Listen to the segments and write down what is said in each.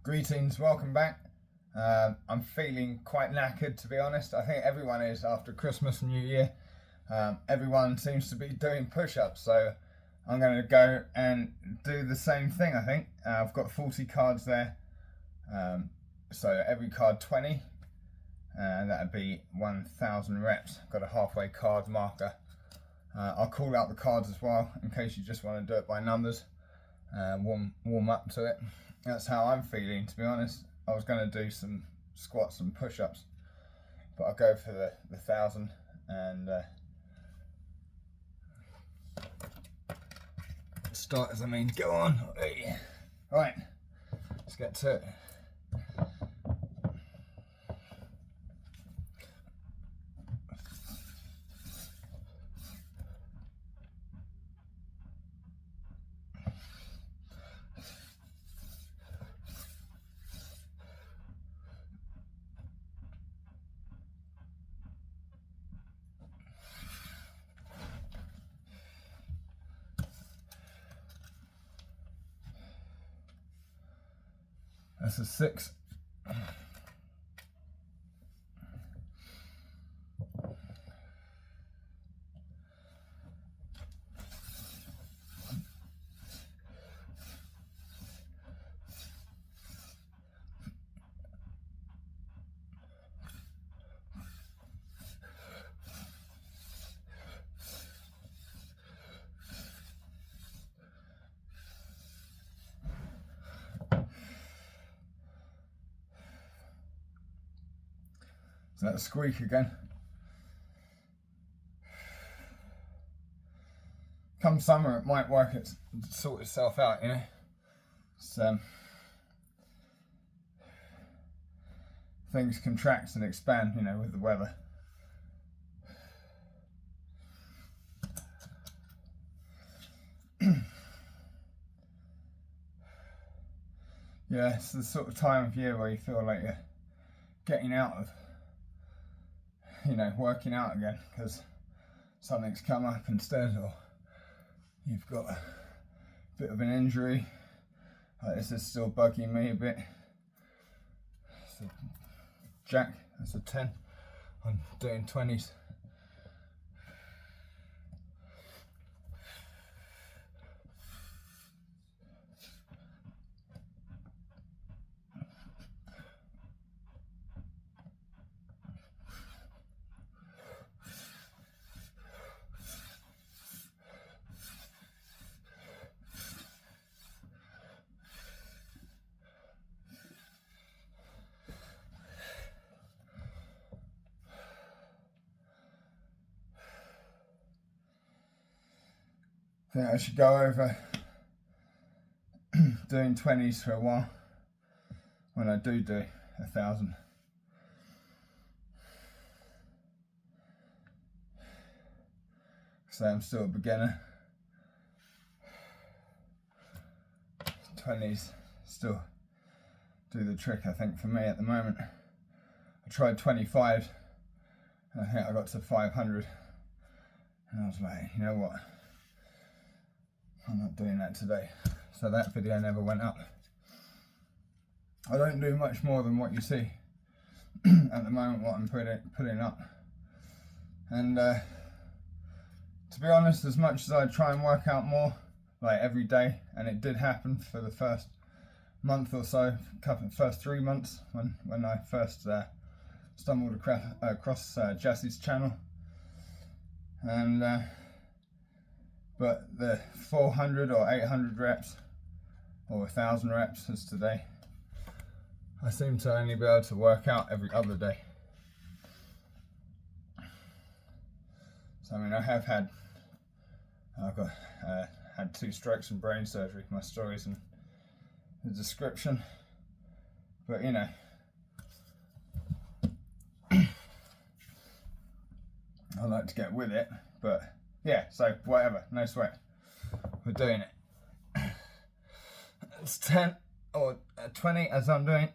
Greetings, welcome back. I'm feeling quite knackered, to be honest. I think everyone is after Christmas and New Year. Everyone seems to be doing push-ups, so I'm going to go and do the same thing, I think. I've got 40 cards there, so every card 20, and that'd be 1,000 reps. Got a halfway card marker. I'll call out the cards as well, in case you just want to do it by numbers. Warm up to it. That's how I'm feeling, to be honest. I was going to do some squats and push-ups, but I'll go for the 1,000 and start as I mean. Go on. Right, let's get to it. That's a 6. So that squeak again. Come summer, it might work it sort itself out, you know. It's, things contract and expand, you know, with the weather. Yeah, it's the sort of time of year where you feel like you're getting out of, you know, working out again, because something's come up instead, or you've got a bit of an injury. Like this is still bugging me a bit. It's a jack, that's a 10. I'm doing 20s. I think I should go over doing 20s for a while when I do 1,000. So I'm still a beginner. 20s still do the trick, I think, for me at the moment. I tried 25 and I think I got to 500 and I was like, you know what, I'm not doing that today. So that video never went up. I don't do much more than what you see at the moment, what I'm putting up. And to be honest, as much as I try and work out more, like every day, and it did happen for the first month or so, first 3 months when I first stumbled across Jesse's channel, and but the 400 or 800 reps or 1,000 reps as today, I seem to only be able to work out every other day. So I mean, I've had 2 strokes and brain surgery. My story's in the description, but you know, I like to get with it. But yeah, so whatever, no sweat. We're doing it. It's 10 or 20 as I'm doing.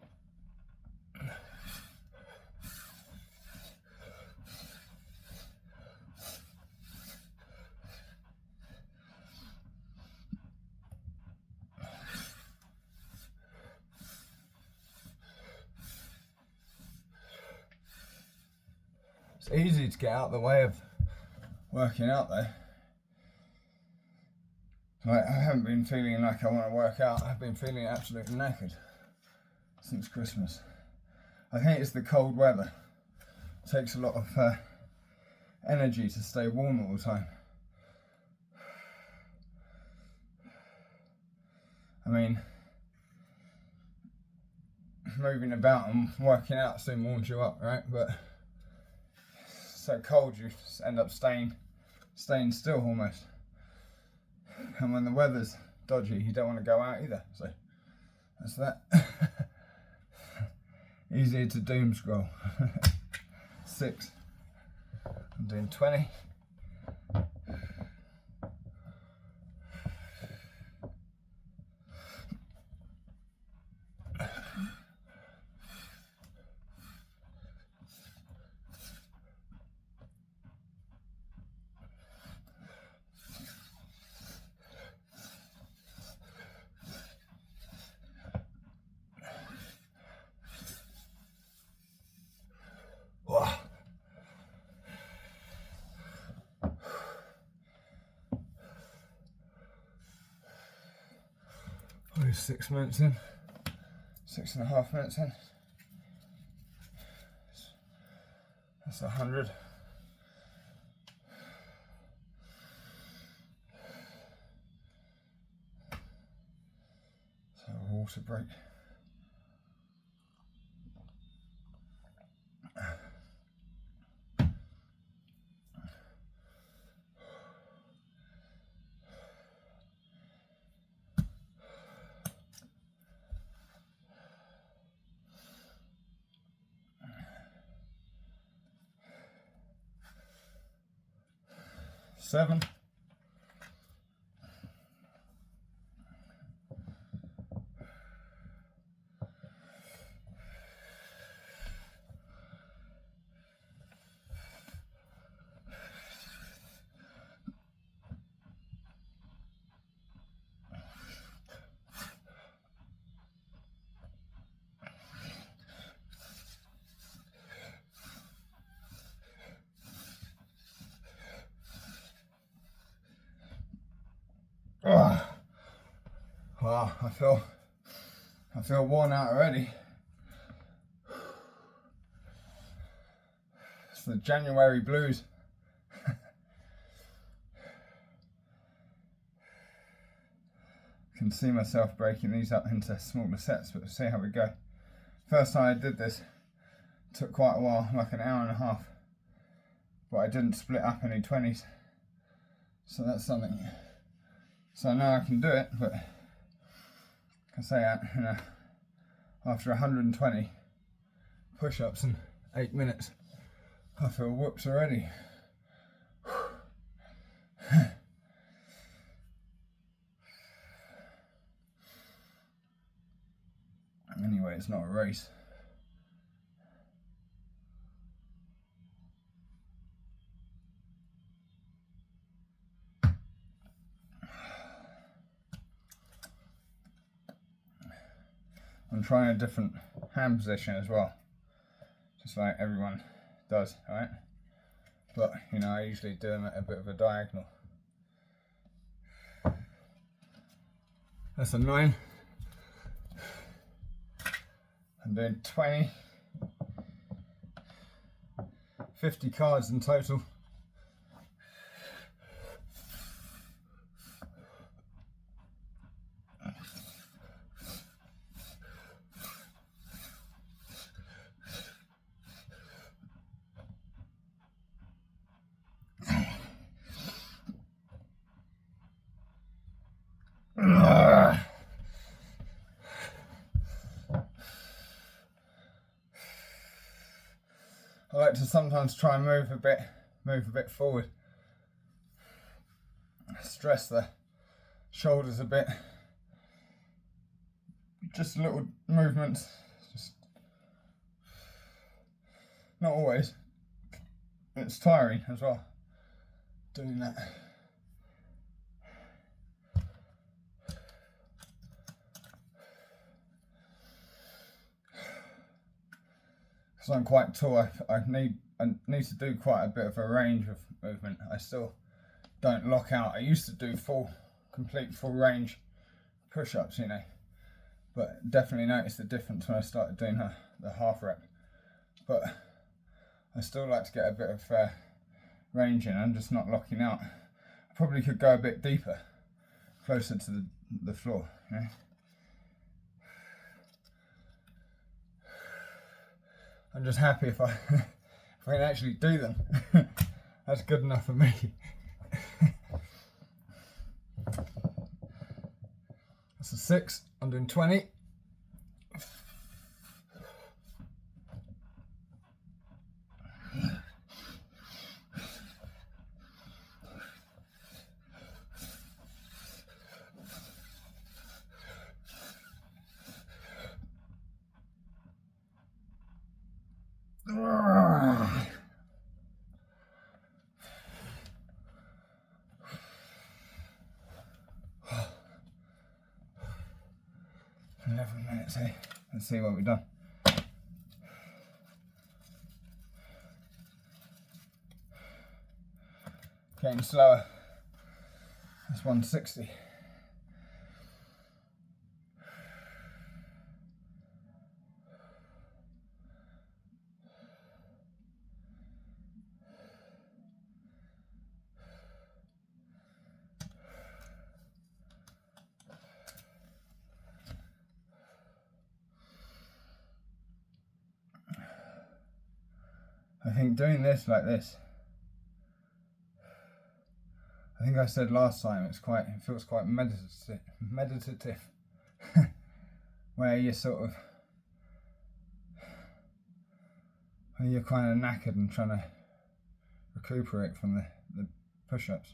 It's easy to get out of the way of working out though. Like, I haven't been feeling like I want to work out. I've been feeling absolutely knackered since Christmas. I think it's the cold weather. It takes a lot of energy to stay warm all the time. I mean, moving about and working out soon warms you up, right? But it's so cold you just end up staying still almost. And when the weather's dodgy, you don't want to go out either. So that's that. Easier to doom scroll. 6. I'm doing 20. Wow. Probably 6 minutes in, 6.5 minutes in. That's 100. So a water break. Seven. Oh, wow, I feel worn out already. It's the January blues. Can see myself breaking these up into smaller sets, but we'll see how we go. First time I did this took quite a while, like an hour and a half, but I didn't split up any 20s, so that's something. So now I can do it, but I say that, you know, after 120 push-ups in 8 minutes, I feel whoops already. Anyway, it's not a race. I'm trying a different hand position as well, just like everyone does, right? But, you know, I usually do them at a bit of a diagonal. That's a 9. I'm doing 20, 50 cards in total. I like to sometimes try and move a bit forward. Stress the shoulders a bit. Just little movements. Just not always. It's tiring as well, doing that. Because I'm quite tall, I need I need to do quite a bit of a range of movement. I still don't lock out. I used to do complete full range push-ups, you know, but definitely noticed the difference when I started doing the half rep. But I still like to get a bit of range in. I'm just not locking out. I probably could go a bit deeper, closer to the floor, you know. I'm just happy if I if I can actually do them. That's good enough for me. That's a 6. I'm doing 20. Hey, let's see what we've done. Getting slower. That's 160. I think doing this like this, I think I said last time, it feels quite meditative, where you're kind of knackered and trying to recuperate from the push-ups,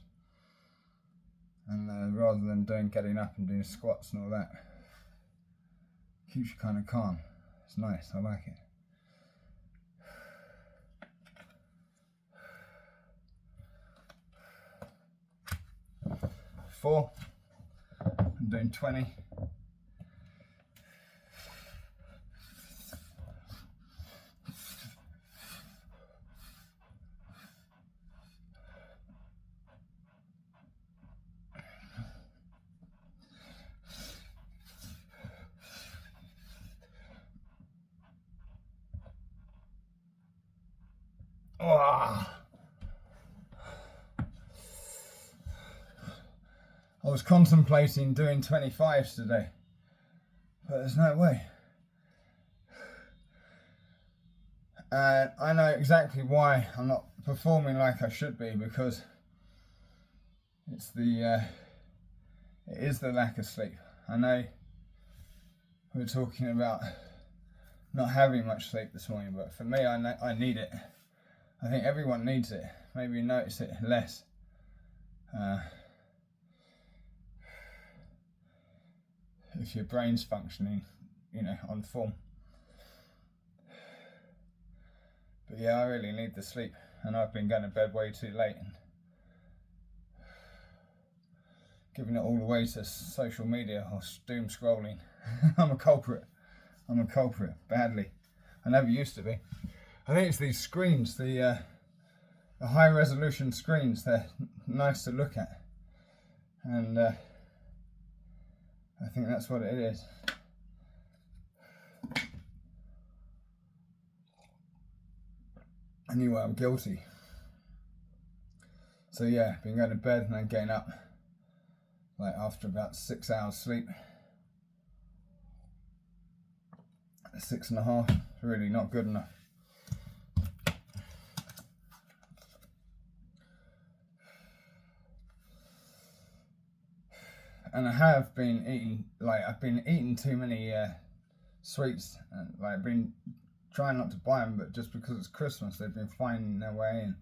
and rather than getting up and doing squats and all that, keeps you kind of calm. It's nice, I like it. 4. I'm doing 20. Oh. I was contemplating doing 25s today, but there's no way. And I know exactly why I'm not performing like I should be, because it is the lack of sleep. I know we're talking about not having much sleep this morning, but for me, I need it. I think everyone needs it. Maybe you notice it less. If your brain's functioning, you know, on form. But yeah, I really need the sleep, and I've been going to bed way too late and giving it all away to social media or doom scrolling. I'm a culprit, badly. I never used to be. I think it's these screens, the high resolution screens, they're nice to look at, and I think that's what it is. Anyway, I'm guilty. So yeah, been going to bed and then getting up like after about 6 hours sleep. 6.5, really not good enough. And I have been eating, I've been eating too many sweets, and I've been trying not to buy them, but just because it's Christmas, they've been finding their way in,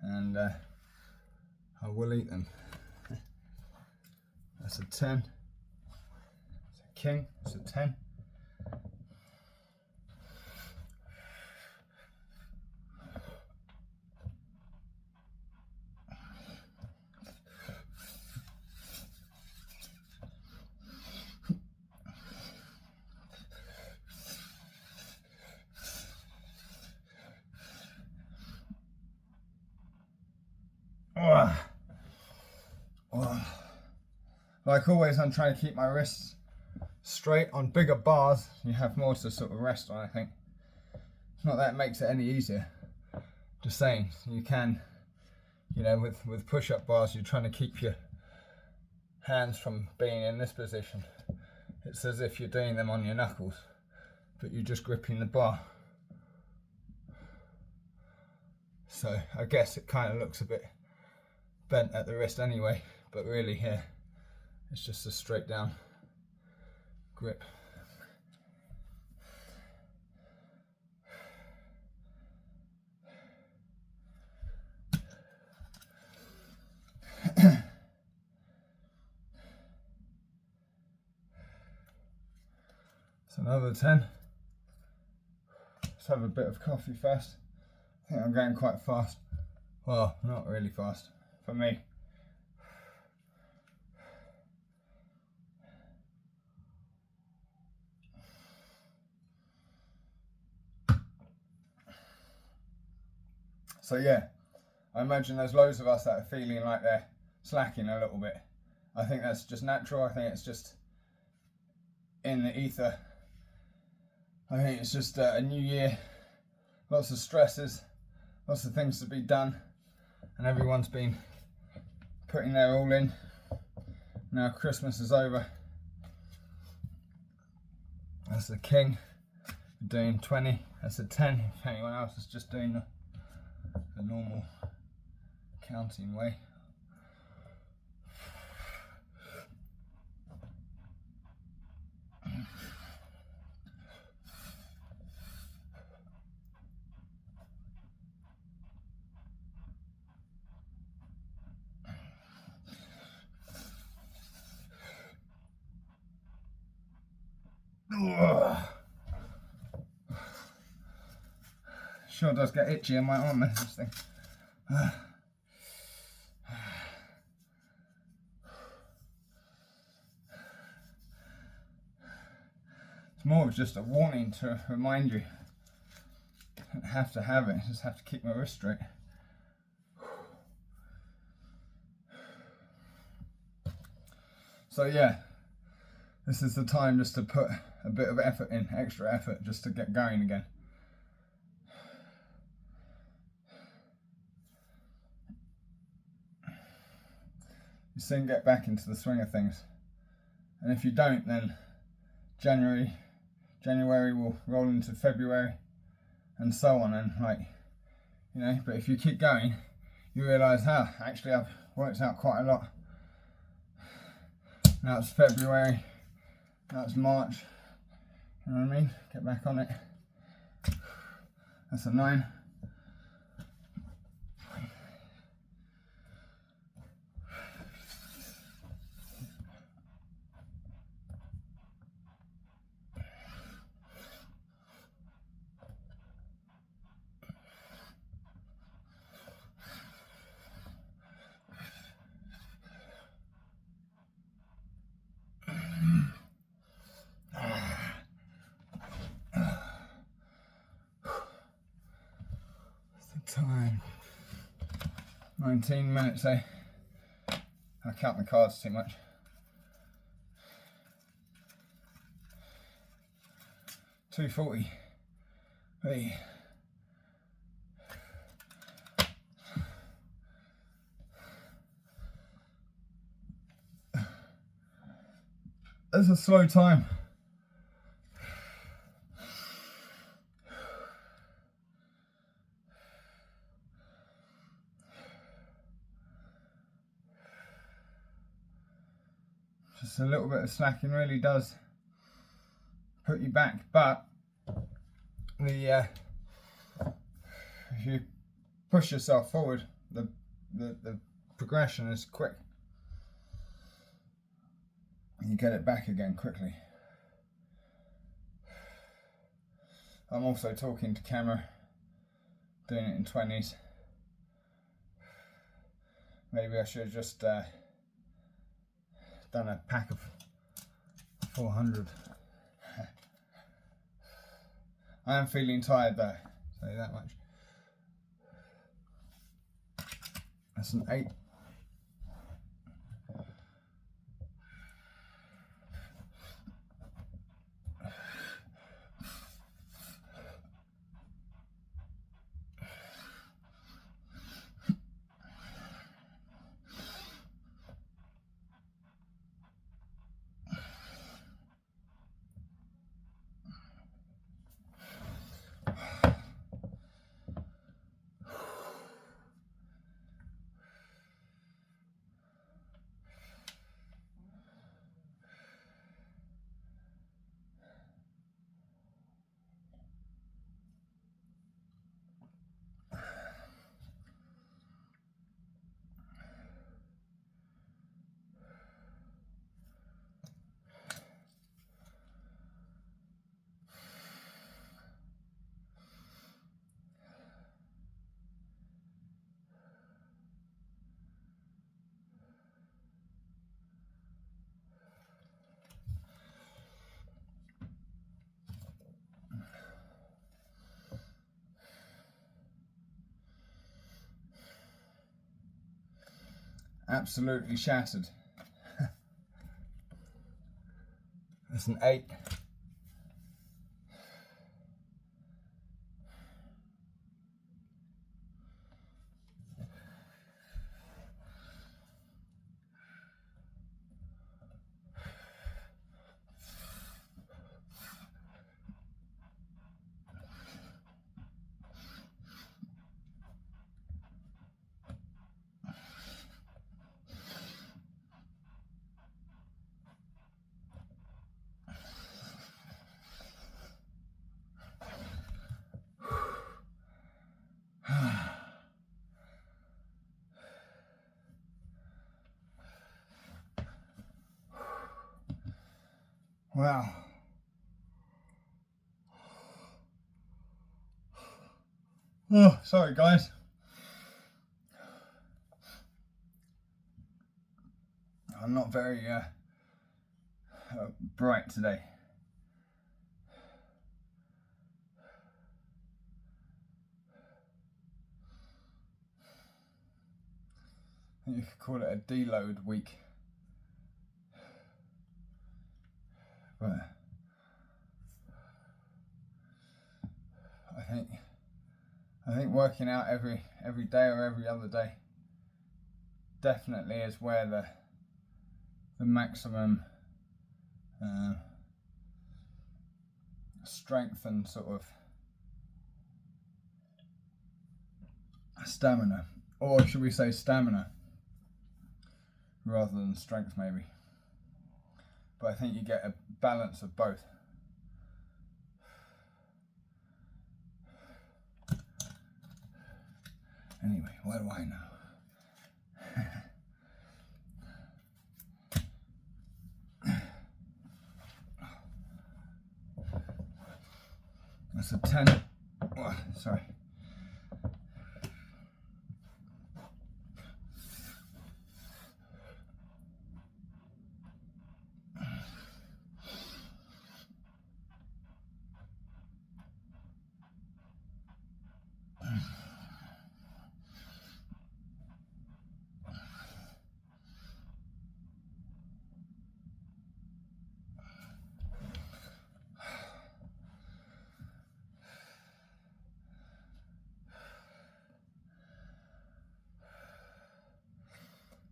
and I will eat them. That's a 10. It's a king. It's a 10. Like always, I'm trying to keep my wrists straight. On bigger bars, you have more to sort of rest on, I think. It's not that it makes it any easier. Just saying, you can, you know, with push-up bars, you're trying to keep your hands from being in this position. It's as if you're doing them on your knuckles, but you're just gripping the bar. So I guess it kind of looks a bit bent at the wrist anyway, but really here, it's just a straight down grip. So another 10. Let's have a bit of coffee first. I think I'm going quite fast. Well, not really fast for me. So yeah, I imagine there's loads of us that are feeling like they're slacking a little bit. I think that's just natural. I think it's just in the ether. I think it's just a new year, lots of stresses, lots of things to be done, and everyone's been putting their all in. Now Christmas is over. That's the king, doing 20. That's a 10 if anyone else is just doing the normal counting way. Sure does get itchy on my arm, this thing. It's more of just a warning to remind you. I don't have to have it, I just have to keep my wrist straight. So yeah, this is the time just to put a bit of effort in, extra effort, just to get going again. You soon get back into the swing of things. And if you don't, then January will roll into February and so on, and like, you know, but if you keep going, you realise, actually I've worked out quite a lot. Now it's February, now it's March, you know what I mean? Get back on it. That's a 9. Time 19 minutes, eh? I count the cards too much. $2.40. Hey. That's a slow time. Just a little bit of slacking really does put you back, but if you push yourself forward, the progression is quick. You get it back again quickly. I'm also talking to camera, doing it in 20s. Maybe I should have just done a pack of 400. I am feeling tired though, I'll tell you that much. That's an 8. absolutely shattered. That's an 8. Wow. Oh, sorry guys. I'm not very bright today. I think you could call it a deload week. But I think working out every day or every other day definitely is where the maximum strength and sort of stamina, or should we say stamina rather than strength maybe, but I think you get a balance of both. Anyway, what do I know? That's a 10. Oh, sorry.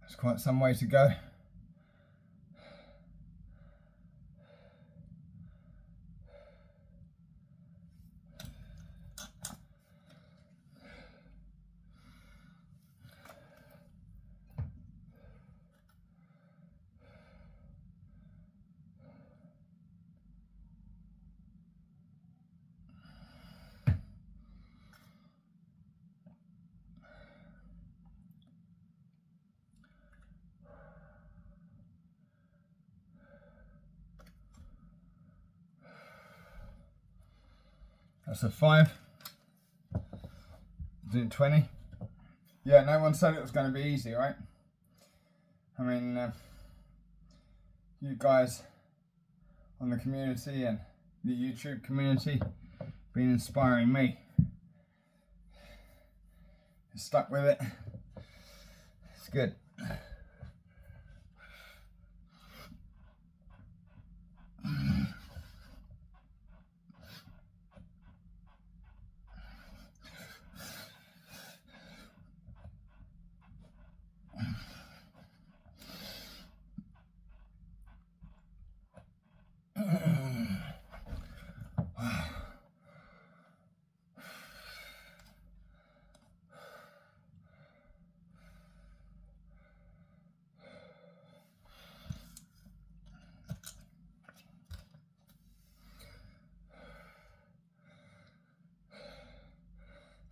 It's quite some way to go. That's a 5. Doing 20. Yeah, no one said it was going to be easy, right? I mean, you guys on the community and the YouTube community been inspiring me. Stuck with it. It's good.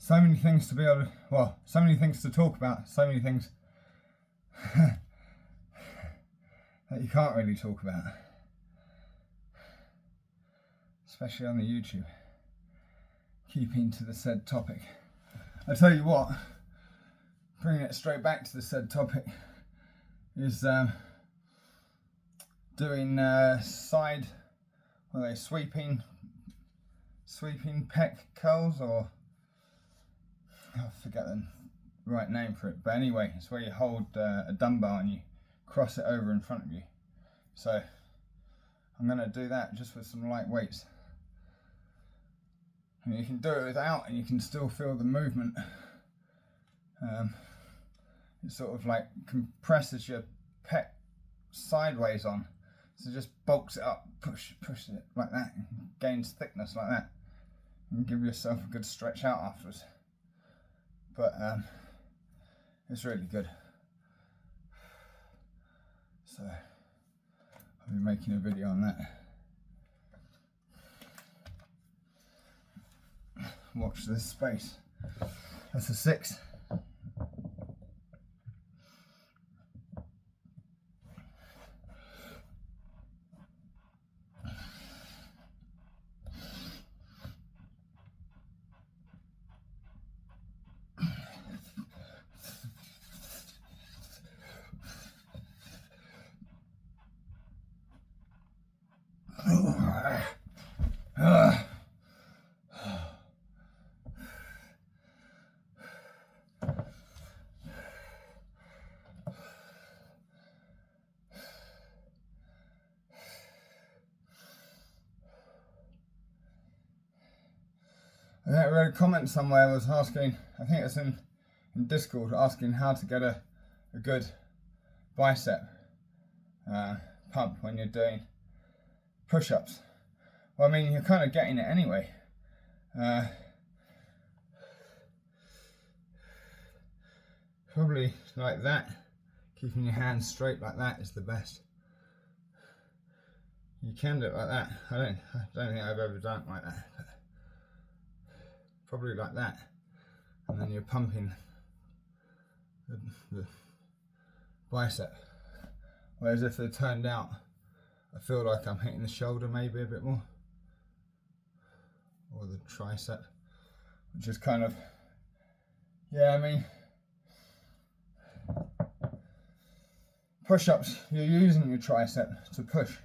So many things to be able to, well, so many things to talk about, so many things that you can't really talk about, especially on the YouTube, keeping to the said topic. I tell you what, bringing it straight back to the said topic is doing side, what are they, sweeping pec curls, or I forget the right name for it, but anyway, it's where you hold a dumbbell and you cross it over in front of you. So I'm going to do that just with some light weights. And you can do it without, and you can still feel the movement. It sort of like compresses your pec sideways on, so just bulks it up, push it like that, and gains thickness like that, and give yourself a good stretch out afterwards. But it's really good. So I'll be making a video on that. Watch this space. That's a 6. I read a comment somewhere was asking, I think it's in Discord, asking how to get a good bicep pump when you're doing push-ups. Well, I mean, you're kind of getting it anyway. Probably like that, keeping your hands straight like that is the best. You can do it like that. I don't think I've ever done it like that, but probably like that, and then you're pumping the bicep. Whereas if they're turned out, I feel like I'm hitting the shoulder maybe a bit more, or the tricep, which is kind of, yeah, I mean, push-ups, you're using your tricep to push.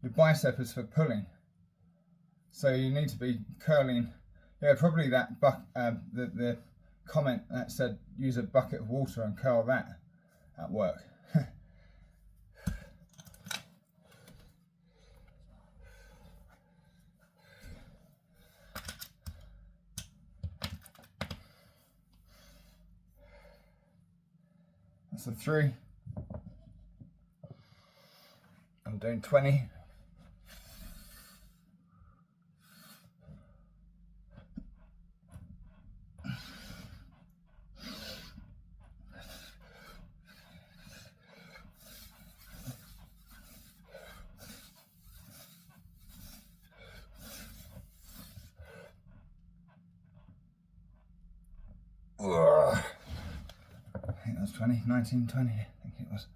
Your bicep is for pulling. So you need to be curling. Yeah, probably that the comment that said use a bucket of water and curl that at work. That's a 3. I'm doing 20. I think that was 20, 19, 20, I think it was.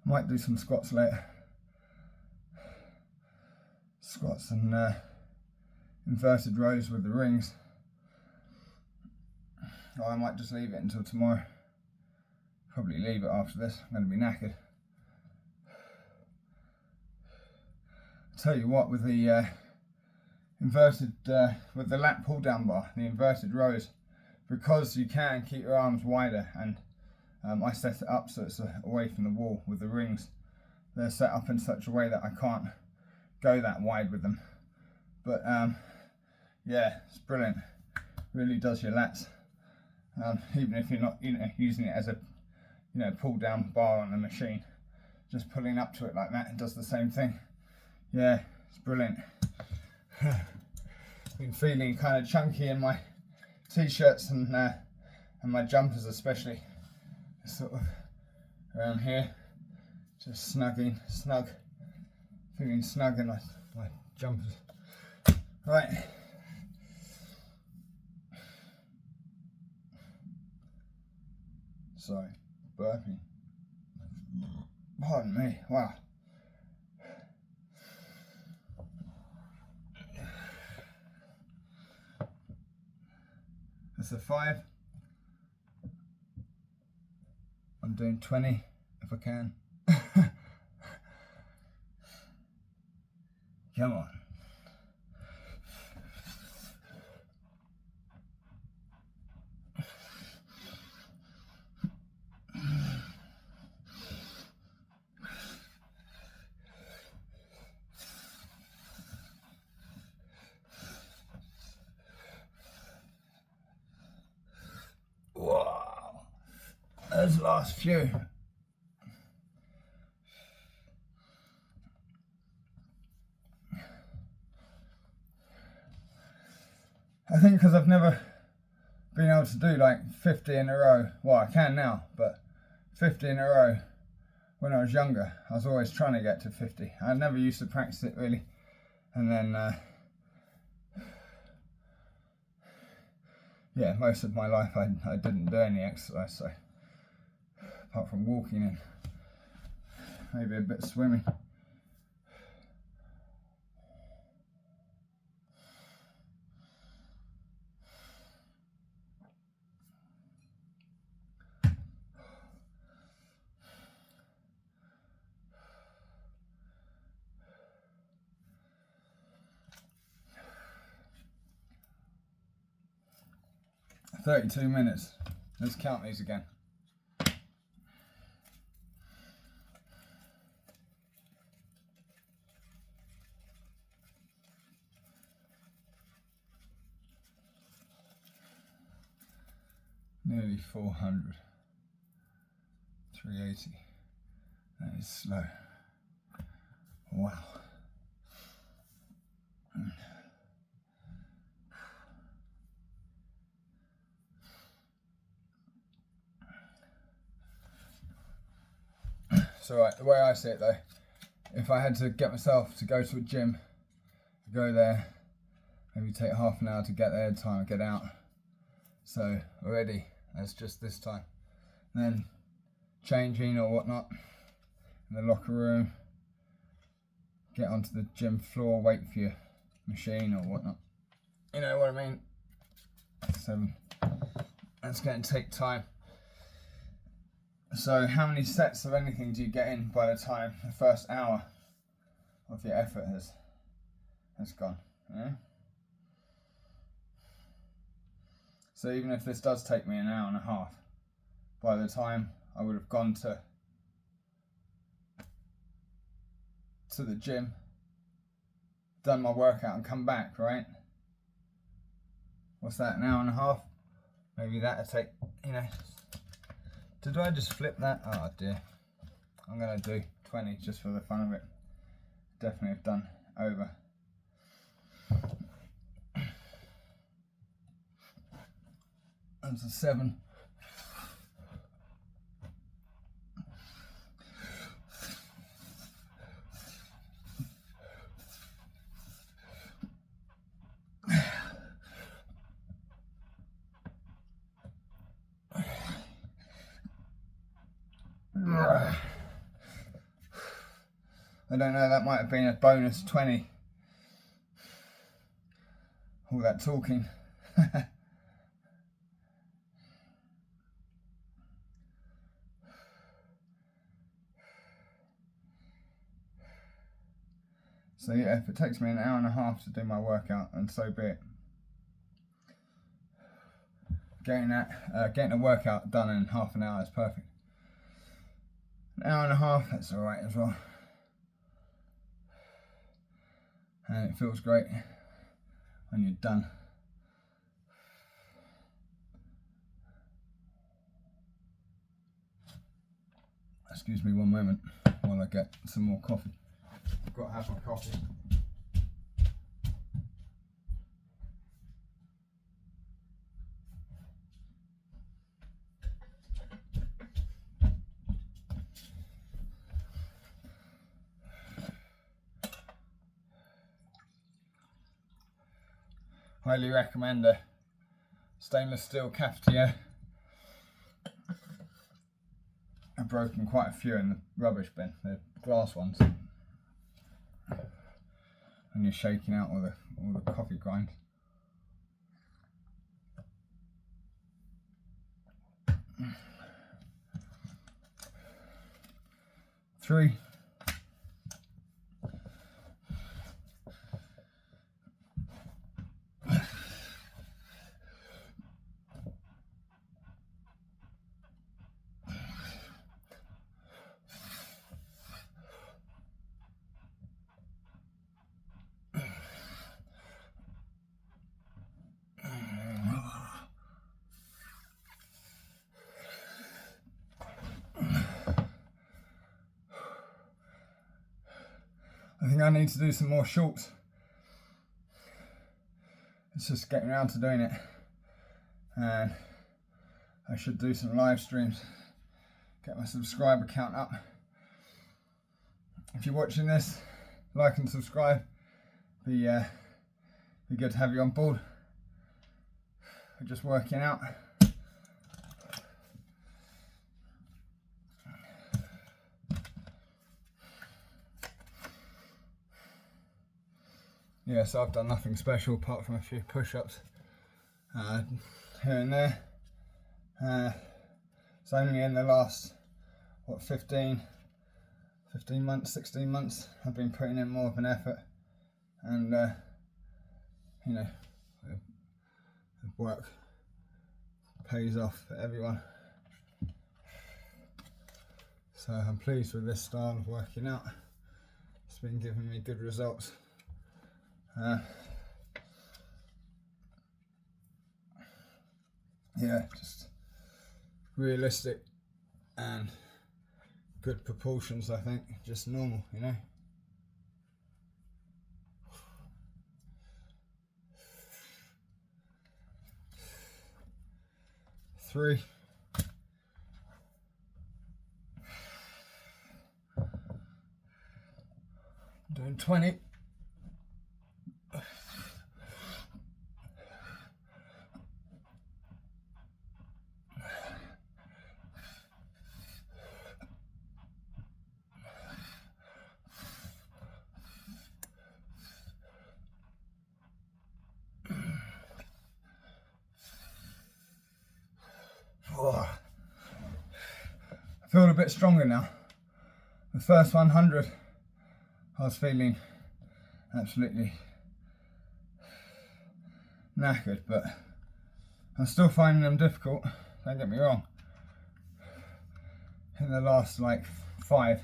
Might do some squats later. Squats and inverted rows with the rings. Or I might just leave it until tomorrow. Probably leave it after this. I'm going to be knackered. Tell you what, with the inverted, with the lat pull down bar, the inverted rows, because you can keep your arms wider, and I set it up so it's away from the wall with the rings. They're set up in such a way that I can't go that wide with them. But yeah, it's brilliant. Really does your lats. Even if you're not, using it as a, pull down bar on the machine, just pulling up to it like that, it does the same thing. Yeah, it's brilliant. Been feeling kind of chunky in my t-shirts and my jumpers especially. Sort of around here, just snug, feeling snug in my jumpers. Right. Sorry, burping. Pardon me, wow. That's a 5. I'm I'm doing 20 if I can. Come on. Wow, those last few. I think because I've never been able to do like 50 in a row. Well, I can now, but 50 in a row when I was younger, I was always trying to get to 50. I never used to practice it really. And then, yeah, most of my life I didn't do any exercise, so apart from walking and maybe a bit of swimming. "32 minutes. Let's count these again. Nearly 400. 380. That is slow. Wow. So right, the way I see it though, if I had to get myself to go to a gym, go there, maybe take half an hour to get there, time to get out. So already, that's just this time. Then changing or whatnot in the locker room, get onto the gym floor, wait for your machine or whatnot. You know what I mean? So that's going to take time. So how many sets of anything do you get in by the time the first hour of your effort has gone? Yeah? So even if this does take me an hour and a half, by the time I would have gone to the gym, done my workout and come back, right? What's that, an hour and a half? Maybe that'll take, you know. Did I just flip that? Oh dear. I'm gonna do 20 just for the fun of it. Definitely have done over. That's a 7. I don't know, that might have been a bonus 20. All that talking. So yeah, if it takes me an hour and a half to do my workout, then so be it. Getting a workout done in half an hour is perfect. An hour and a half, that's alright as well. And it feels great when you're done. Excuse me one moment while I get some more coffee. I've got to have my coffee. Highly recommend a stainless steel cafetiere. I've broken quite a few in the rubbish bin, the glass ones. And you're shaking out all the coffee grind. 3. I think I need to do some more shorts. It's just getting around to doing it. And I should do some live streams. Get my subscriber count up. If you're watching this, like and subscribe. Be good to have you on board. We're just working out. Yeah, so I've done nothing special apart from a few push-ups here and there. It's only in the last, what, 15 months, 16 months, I've been putting in more of an effort, and you know, the work pays off for everyone. So I'm pleased with this style of working out. It's been giving me good results. Yeah, just realistic and good proportions, I think, just normal, you know. Three. Doing 20. Oh, I feel a bit stronger now. The first 100, I was feeling absolutely knackered, but I'm still finding them difficult, don't get me wrong. In the last like 5,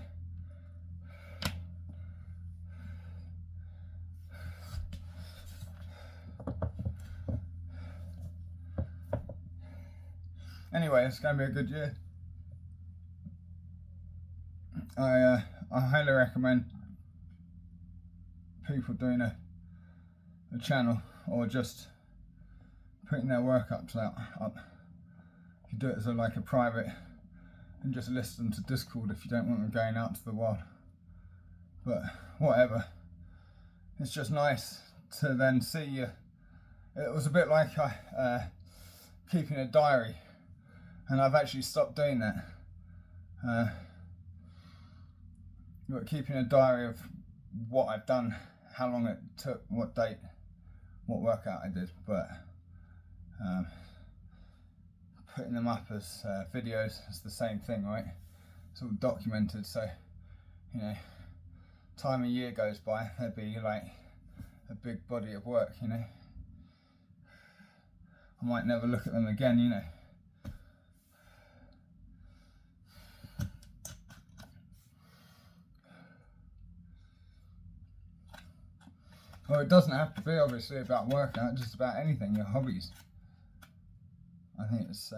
anyway, it's going to be a good year. I highly recommend people doing a channel or just putting their workups up. You do it as like a private and just list them to Discord if you don't want them going out to the world. But whatever, it's just nice to then see you. It was a bit like keeping a diary, and I've actually stopped doing that. But keeping a diary of what I've done, how long it took, what date, what workout I did, but putting them up as videos is the same thing, right? It's all documented, so you know, time a year goes by, there'd be like a big body of work, you know. I might never look at them again, you know. Well, it doesn't have to be obviously about workout, just about anything, your hobbies. I think it's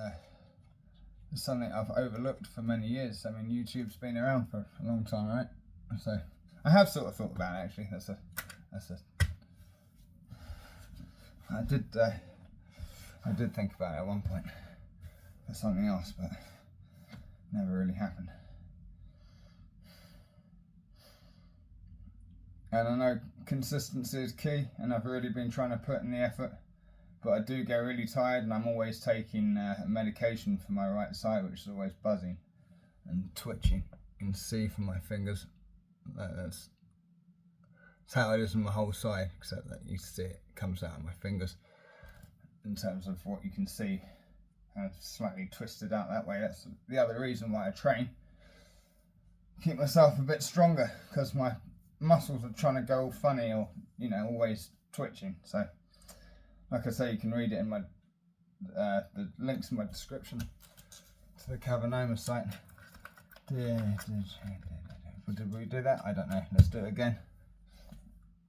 something I've overlooked for many years. I mean, YouTube's been around for a long time, right? So I have sort of thought about it, actually. I did think about it at one point for something else, but never really happened. And I know consistency is key, and I've really been trying to put in the effort, but I do get really tired, and I'm always taking medication for my right side, which is always buzzing and twitching. You can see from my fingers that's how it is on my whole side, except that you see it comes out of my fingers in terms of what you can see, and it's slightly twisted out that way. That's the other reason why I train, keep myself a bit stronger, because my muscles are trying to go all funny, or always twitching. So like I say, you can read it in my the links in my description to the Cavernoma site. Did we do that? I don't know. Let's do it again.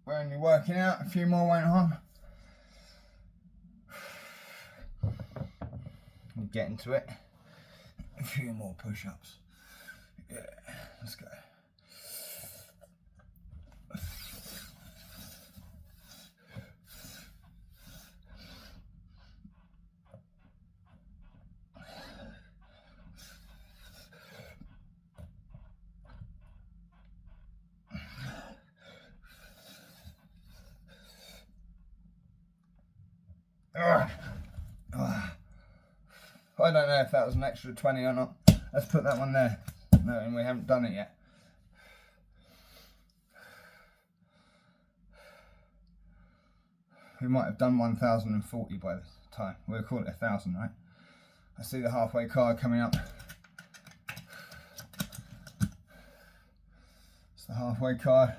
We're only working out. A few more went on. We'll get into it. A few more push-ups. Yeah, let's go. I don't know if that was an extra 20 or not. Let's put that one there, knowing we haven't done it yet. We might have done 1,040 by the time. We'll call it 1,000, right? I see the halfway card coming up. It's the halfway card.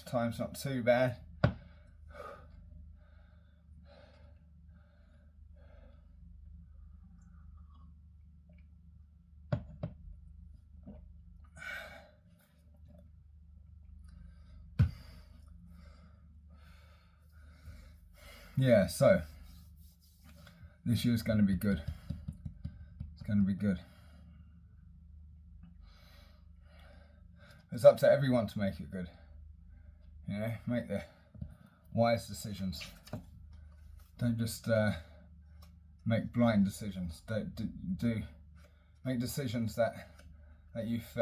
Time's not too bad. Yeah, so this year's going to be good. It's going to be good. It's up to everyone to make it good. Make the wise decisions. Don't just make blind decisions. Do make decisions that you've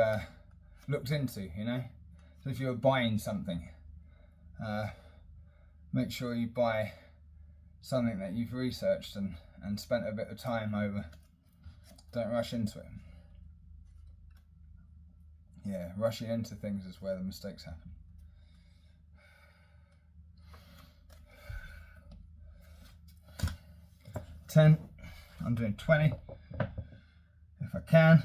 looked into. So if you're buying something, make sure you buy something that you've researched and spent a bit of time over. Don't rush into it. Yeah, rushing into things is where the mistakes happen. I'm doing 20 if I can.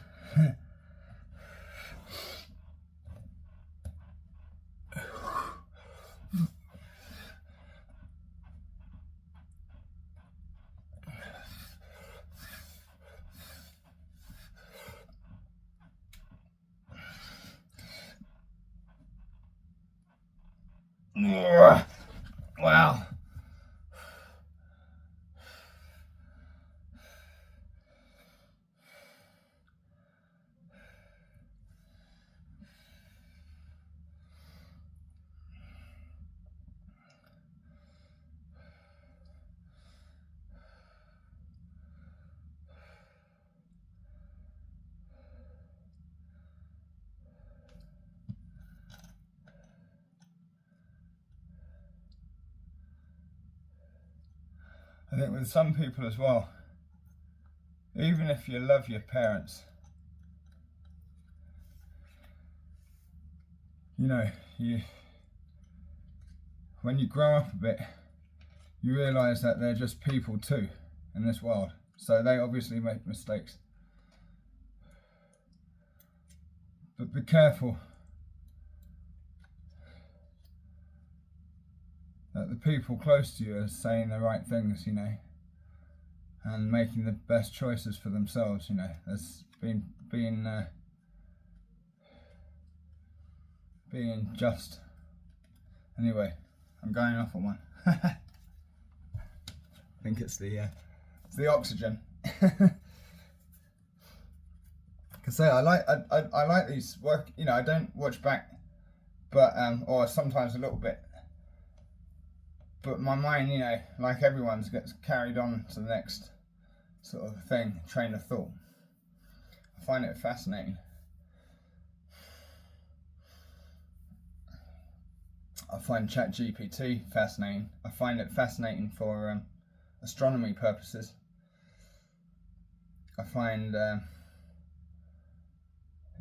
Wow. I think with some people as well, even if you love your parents, when you grow up a bit, you realise that they're just people too in this world. So they obviously make mistakes. But be careful that the people close to you are saying the right things, and making the best choices for themselves, There's being just. Anyway, I'm going off on one. I think it's the oxygen. Cause I like these work. I don't watch back, but or sometimes a little bit. But my mind, like everyone's, gets carried on to the next sort of thing, train of thought. I find it fascinating. I find ChatGPT fascinating. I find it fascinating for astronomy purposes. I find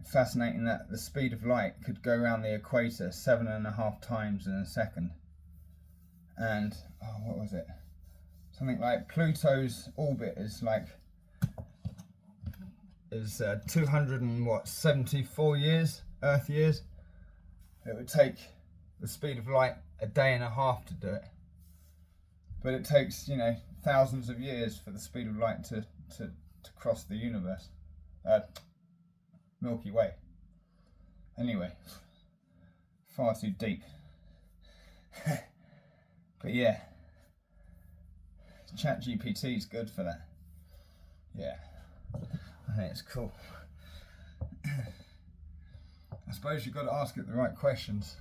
fascinating that the speed of light could go around the equator 7.5 times in a second. And what was it? Something like Pluto's orbit is like is 274 years, Earth years. It would take the speed of light a day and a half to do it. But it takes, you know, thousands of years for the speed of light to cross the universe. Milky Way. Anyway, far too deep. But yeah, ChatGPT is good for that. Yeah, I think it's cool. I suppose you've got to ask it the right questions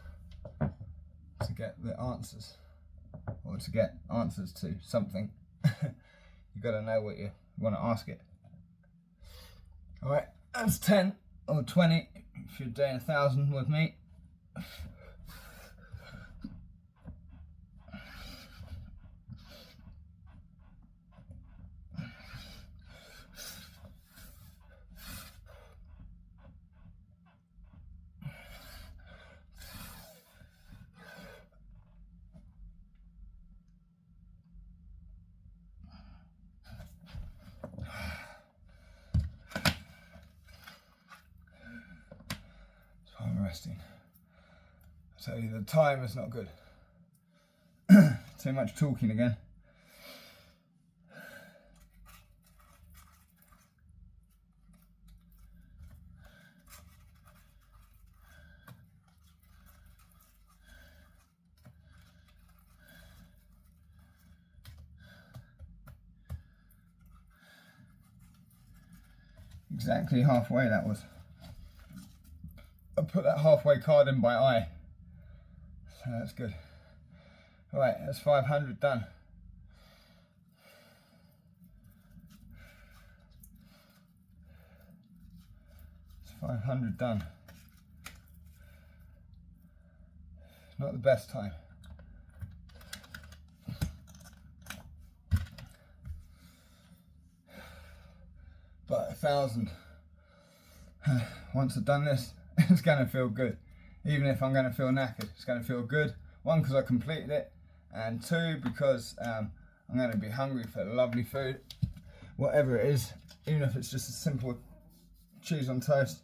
to get the answers, or to get answers to something. You've got to know what you want to ask it. Alright, that's 10 or 20 if you're doing 1,000 with me. Resting. I tell you, the time is not good. Too much talking again. Exactly halfway that was. I put that halfway card in by eye, so that's good. Alright, that's 500 done. It's 500 done. Not the best time. But 1,000. Once I've done this, it's going to feel good. Even if I'm going to feel knackered, it's going to feel good. One, because I completed it, and two, because I'm going to be hungry for lovely food, whatever it is, even if it's just a simple cheese on toast,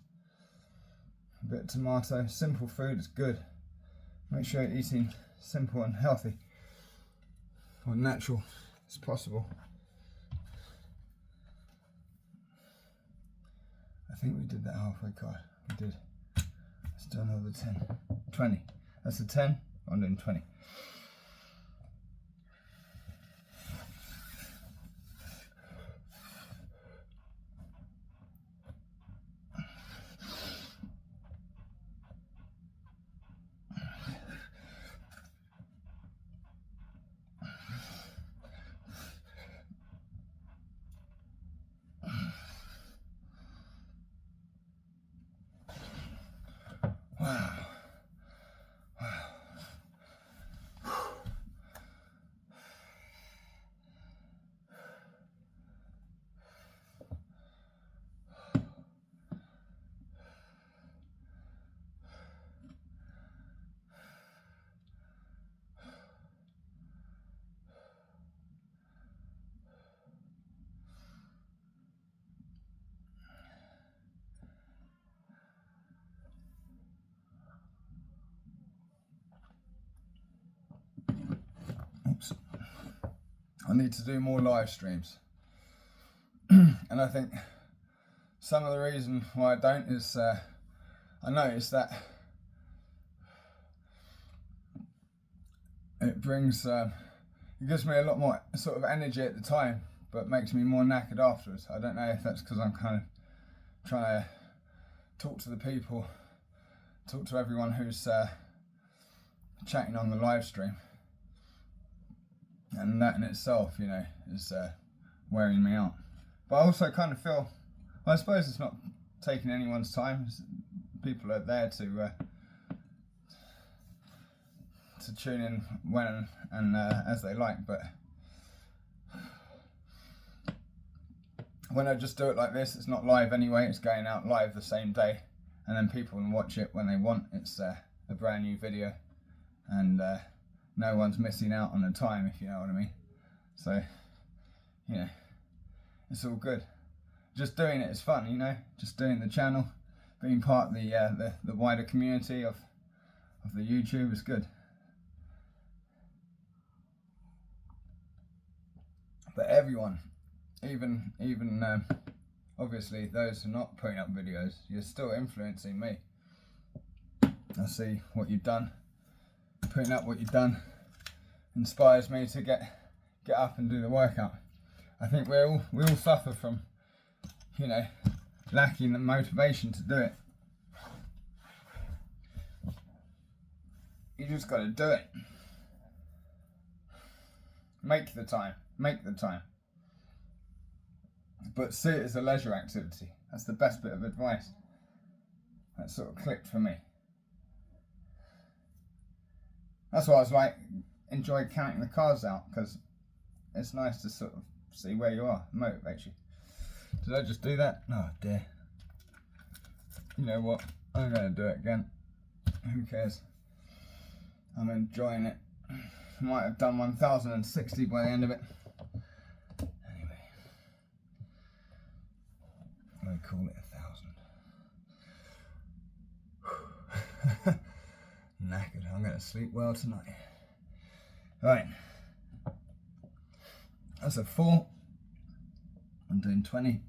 a bit of tomato. Simple food is good. Make sure you're eating simple and healthy, or natural as possible. I think we did that halfway card. We did. Let's do another 10. 20. That's a 10. I'm doing 20. Wow. Oops. I need to do more live streams. And I think some of the reason why I don't is I noticed that it brings it gives me a lot more sort of energy at the time, but makes me more knackered afterwards. I don't know if that's because I'm kind of trying to talk to the people, talk to everyone who's chatting on the live stream, and that in itself, you know, is wearing me out. But I also kind of feel, well, I suppose it's not taking anyone's time. People are there to tune in when and as they like, but when I just do it like this, it's not live anyway. It's going out live the same day, and then people can watch it when they want. It's a brand new video, and no one's missing out on the time, if you know what I mean. So, you know, it's all good. just doing it is fun, you know, just doing the channel, being part of the wider community of the YouTube is good. But everyone, even obviously those who are not putting up videos, you're still influencing me. I see what you've done. Putting up what you've done inspires me to get up and do the workout. I think we all suffer from, you know, lacking the motivation to do it. You just got to do it. Make the time. But see it as a leisure activity. That's the best bit of advice. That sort of clicked for me. That's why I was like, enjoy counting the cars out, because it's nice to sort of see where you are, it motivates you. Did I just do that? Oh dear. You know what? I'm going to do it again. Who cares? I'm enjoying it. Might have done 1060 by the end of it. Anyway, I call it 1,000. Knackered. I'm going to sleep well tonight. Right. That's a 4. I'm doing 20.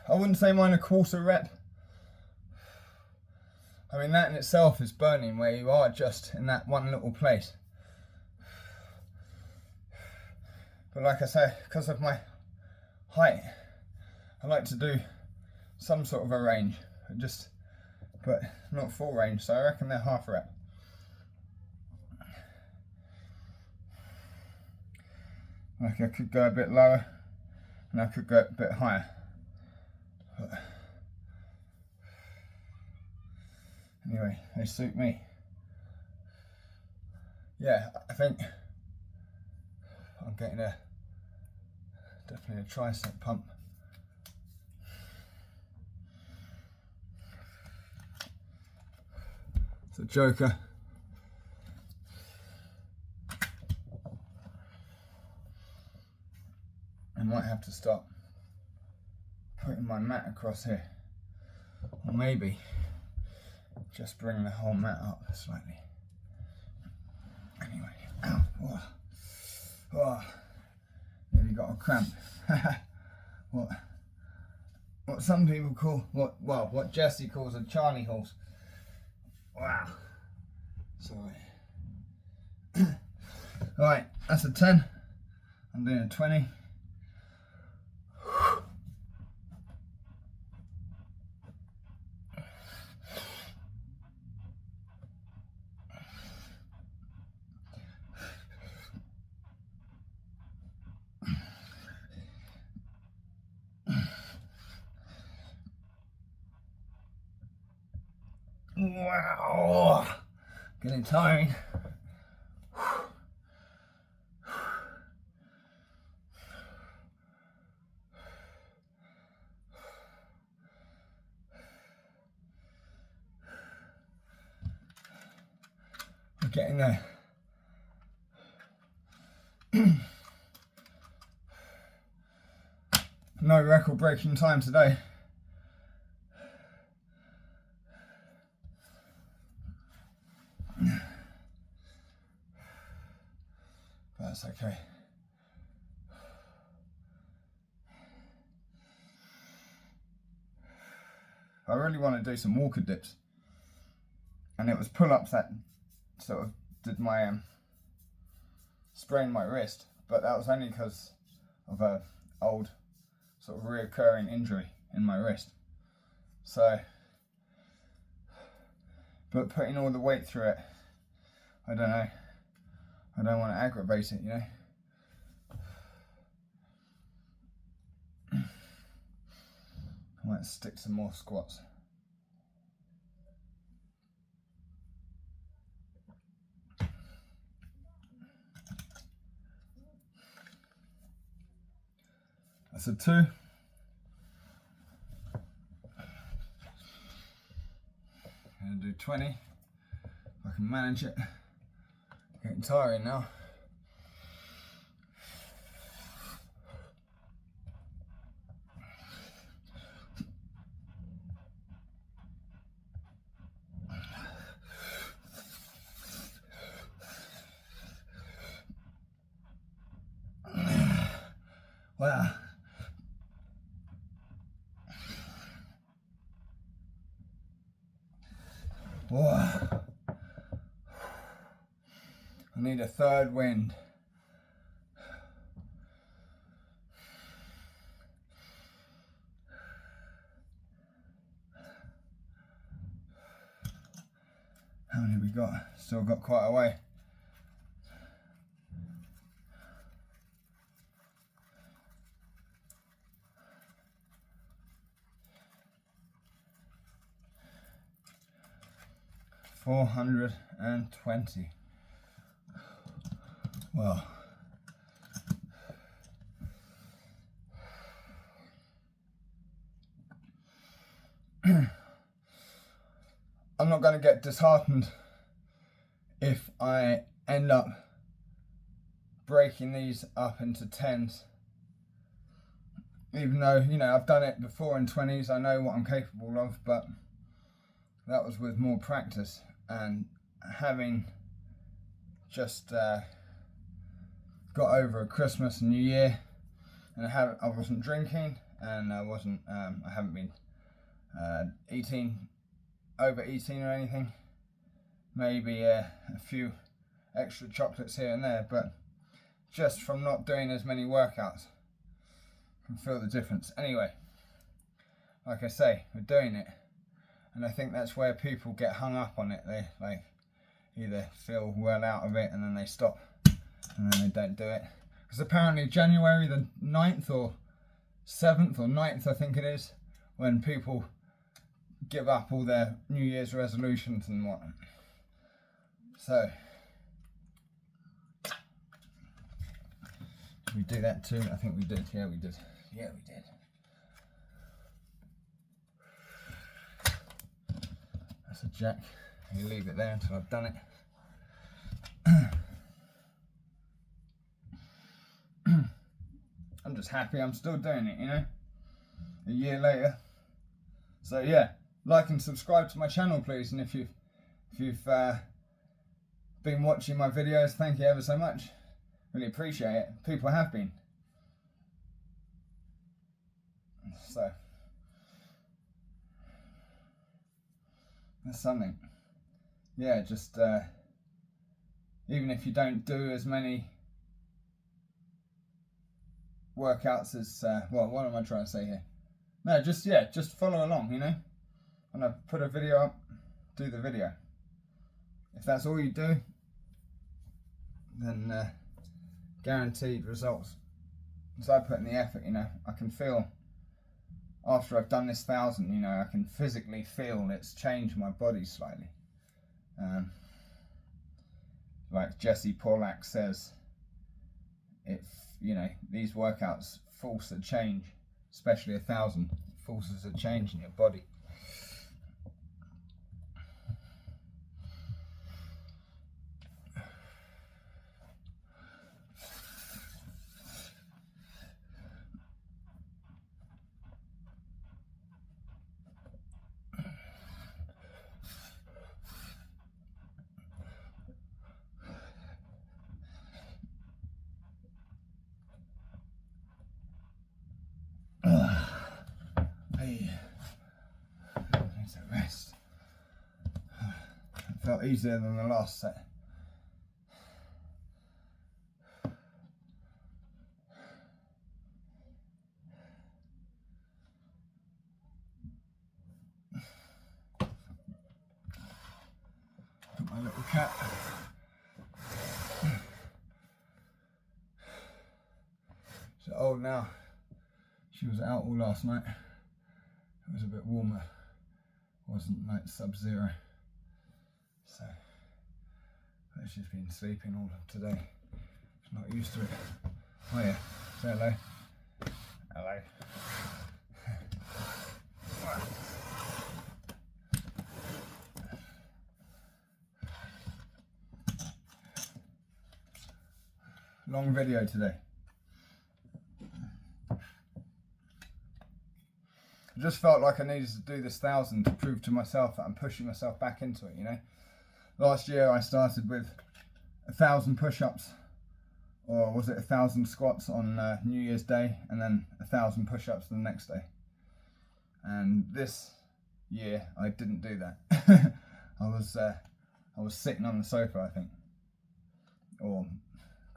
I wouldn't say mine a quarter rep. I mean, that in itself is burning, where you are just in that one little place. But like I say, because of my height, I like to do some sort of a range, but not full range, so I reckon they're half rep. Like I could go a bit lower and I could go a bit higher. But anyway, they suit me. Yeah, I think I'm getting definitely a tricep pump. It's a joker. I might have to stop putting my mat across here, or maybe just bring the whole mat up slightly. Anyway, ow, oh, nearly got a cramp. what some people call, what Jesse calls a Charlie horse. Wow. Sorry. Right, that's a 10. I'm doing a 20. Wow, getting tiring. We're getting there. No record breaking time today. That's okay. I really want to do some walker dips, and it was pull-ups that sort of did my sprained my wrist, but that was only because of a old sort of reoccurring injury in my wrist. So, but putting all the weight through it, I don't know. I don't want to aggravate it, you know. I might stick some more squats. That's a 2. I'm gonna do 20. If I can manage it. Getting tiring now. Wow. Whoa. I need a third wind. How many we got? Still got quite a way. $420. Well, I'm not going to get disheartened if I end up breaking these up into 10s. Even though, you know, I've done it before in 20s, I know what I'm capable of, but that was with more practice, and having just got over Christmas and New Year, and I wasn't drinking, and I haven't been overeating or anything. Maybe a few extra chocolates here and there, but just from not doing as many workouts, I can feel the difference. Anyway, like I say, we're doing it, and I think that's where people get hung up on it. They like either feel well out of it and then they stop, and then they don't do it. Because apparently January the 9th or 7th or 9th, I think it is, when people give up all their New Year's resolutions and whatnot. So, did we do that too? I think we did. Yeah, we did. Yeah, we did. That's a jack. You leave it there until I've done it. I'm just happy I'm still doing it, you know, a year later. So yeah, like and subscribe to my channel, please. And if you've been watching my videos, thank you ever so much. Really appreciate it. People have been. So that's something. Yeah, just even if you don't do as many workouts as well, what am I trying to say here? No, just follow along, you know. When I put a video up, do the video. If that's all you do, then guaranteed results. Because I put in the effort, you know. I can feel after I've done this 1,000, you know, I can physically feel it's changed my body slightly. Like Jesse Pollack says, if you know, these workouts force a change, especially 1,000, forces a change in your body. Hey, needs a rest. It felt easier than the last set. Got my little cat. She's old now. She was out all last night. It was a bit warmer. It wasn't like sub-zero. So, but she's been sleeping all of today. She's not used to it. Oh yeah, say hello. Hello. Long video today. I just felt like I needed to do this 1,000 to prove to myself that I'm pushing myself back into it, you know. Last year I started with 1,000 push-ups, or was it 1,000 squats on New Year's Day, and then 1,000 push-ups the next day. And this year I didn't do that. I was sitting on the sofa, I think, or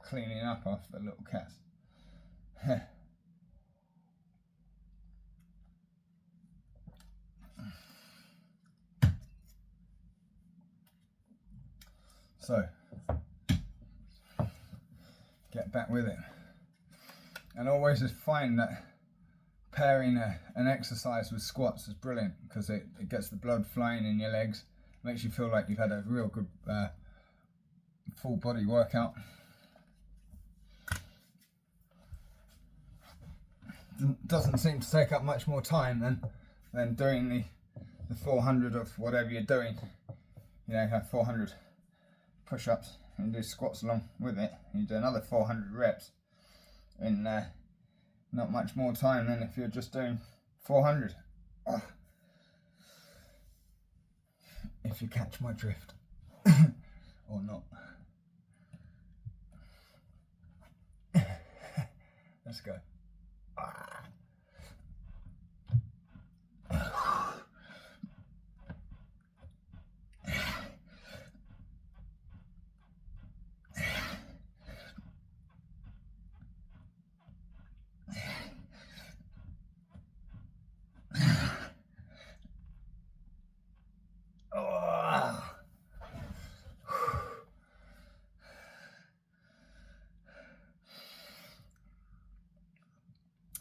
cleaning up after the little cats. So, get back with it. And always just find that pairing an exercise with squats is brilliant, because it gets the blood flowing in your legs, makes you feel like you've had a real good full body workout. Doesn't seem to take up much more time than doing the 400 of whatever you're doing. You know, have 400 push-ups and do squats along with it. You do another 400 reps in not much more time than if you're just doing 400. Oh. If you catch my drift. Or not. Let's go.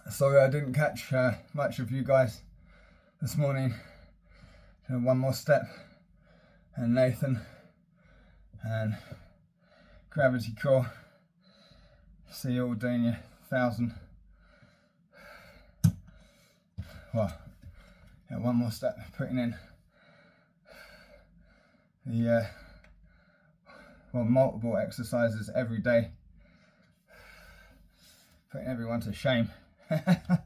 Sorry I didn't catch much of you guys this morning. One more step, and Nathan and gravity core. See you all doing your 1,000. Well, yeah, one more step, putting in the multiple exercises every day, putting everyone to shame. But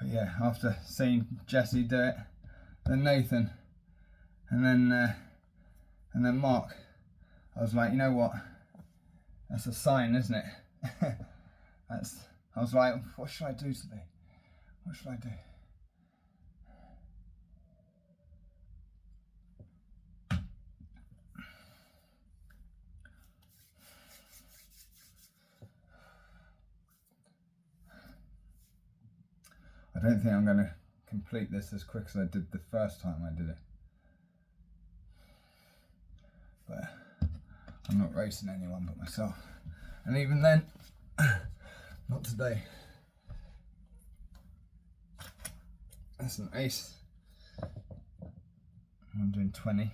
yeah, after seeing Jesse do it, then Nathan, and then Mark, I was like, you know what? That's a sign, isn't it? I was like, what should I do today? What should I do? I don't think I'm going to complete this as quick as I did the first time I did it. But I'm not racing anyone but myself. And even then, not today. That's an ace. I'm doing 20.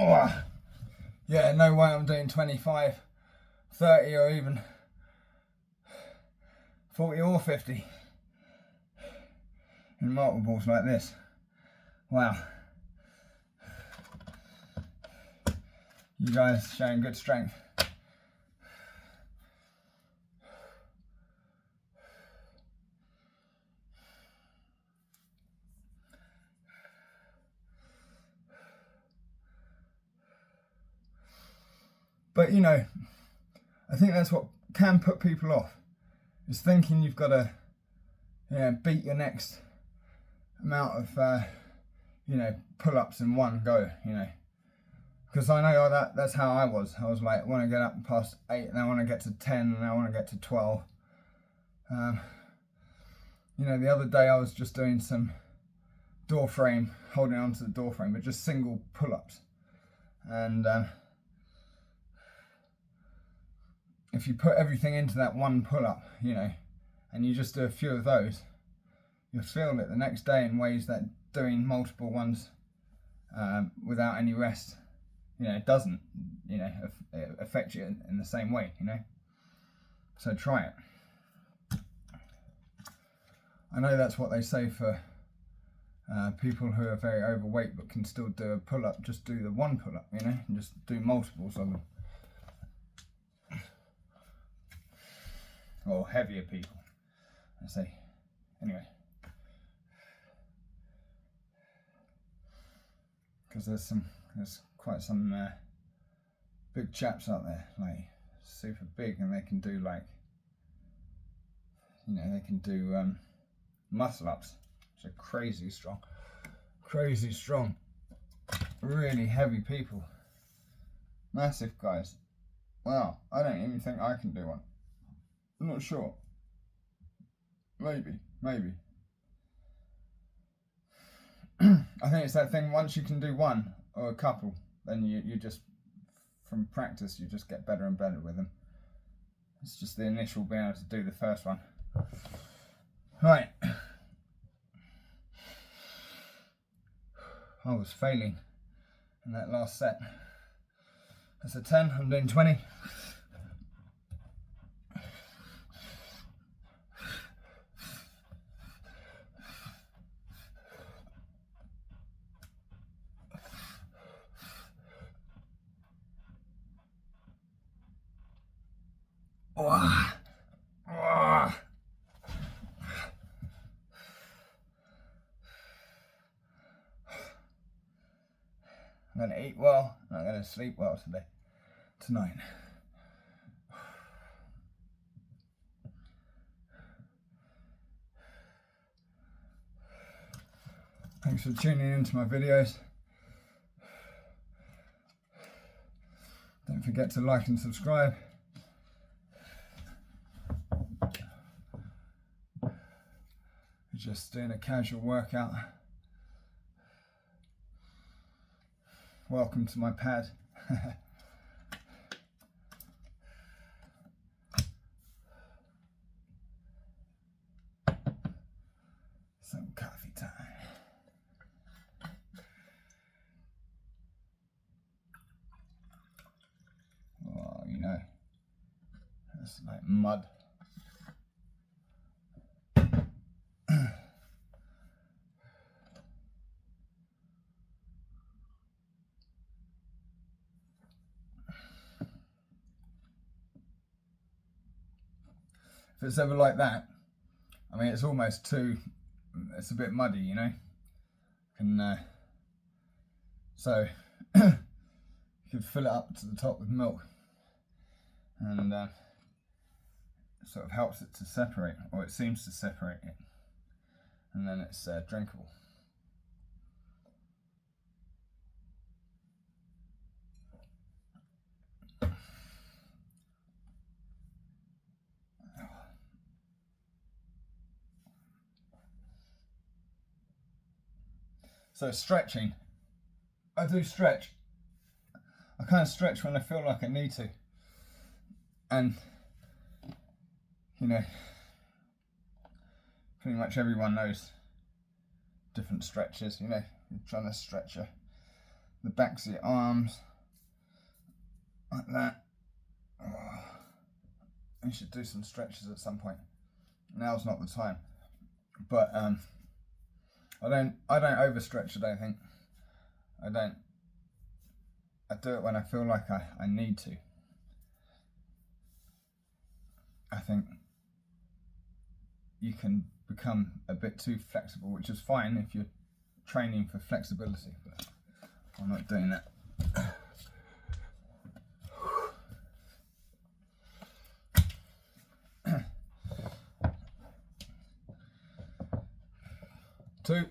Oh, yeah, no way I'm doing 25, 30 or even 40 or 50 in multiples like this. Wow. You guys showing good strength. But you know, I think that's what can put people off, is thinking you've got to beat your next amount of pull-ups in one go. Because I know that's how I was. I was like, I want to get up past 8, and I want to get to 10, and I want to get to 12. You know, the other day I was just doing some door frame, holding onto the door frame, but just single pull-ups. And if you put everything into that one pull-up, you know, and you just do a few of those, you'll feel it the next day in ways that doing multiple ones without any rest, you know, it doesn't, you know, affect you in the same way, you know. So try it. I know that's what they say for people who are very overweight but can still do a pull-up. Just do the one pull-up, you know, and just do multiples of them. Or heavier people, I say. Anyway. Because there's quite some big chaps out there, like super big, and they can do like, you know, they can do muscle ups, which are crazy strong, really heavy people, massive guys. Wow, I don't even think I can do one. I'm not sure. Maybe. I think it's that thing, once you can do one or a couple, then you just, from practice, you just get better and better with them. It's just the initial being able to do the first one. Right. I was failing in that last set. That's a 10, I'm doing 20. Oh. Oh. I'm going to eat well, and I'm going to sleep well tonight. Thanks for tuning into my videos. Don't forget to like and subscribe. Just doing a casual workout. Welcome to my pad. Some coffee time. Oh, you know, that's like mud. If it's ever like that, I mean, it's almost too, it's a bit muddy, you know. So you could fill it up to the top with milk, and it sort of helps it to separate, or it seems to separate it, and then it's drinkable. So stretching, I do stretch. I kind of stretch when I feel like I need to. And, you know, pretty much everyone knows different stretches, you know. You're trying to stretch the backs of your arms, like that. Oh, you should do some stretches at some point. Now's not the time. But, I don't overstretch, I don't think. I do it when I feel like I need to. I think you can become a bit too flexible, which is fine if you're training for flexibility, but I'm not doing that. 2.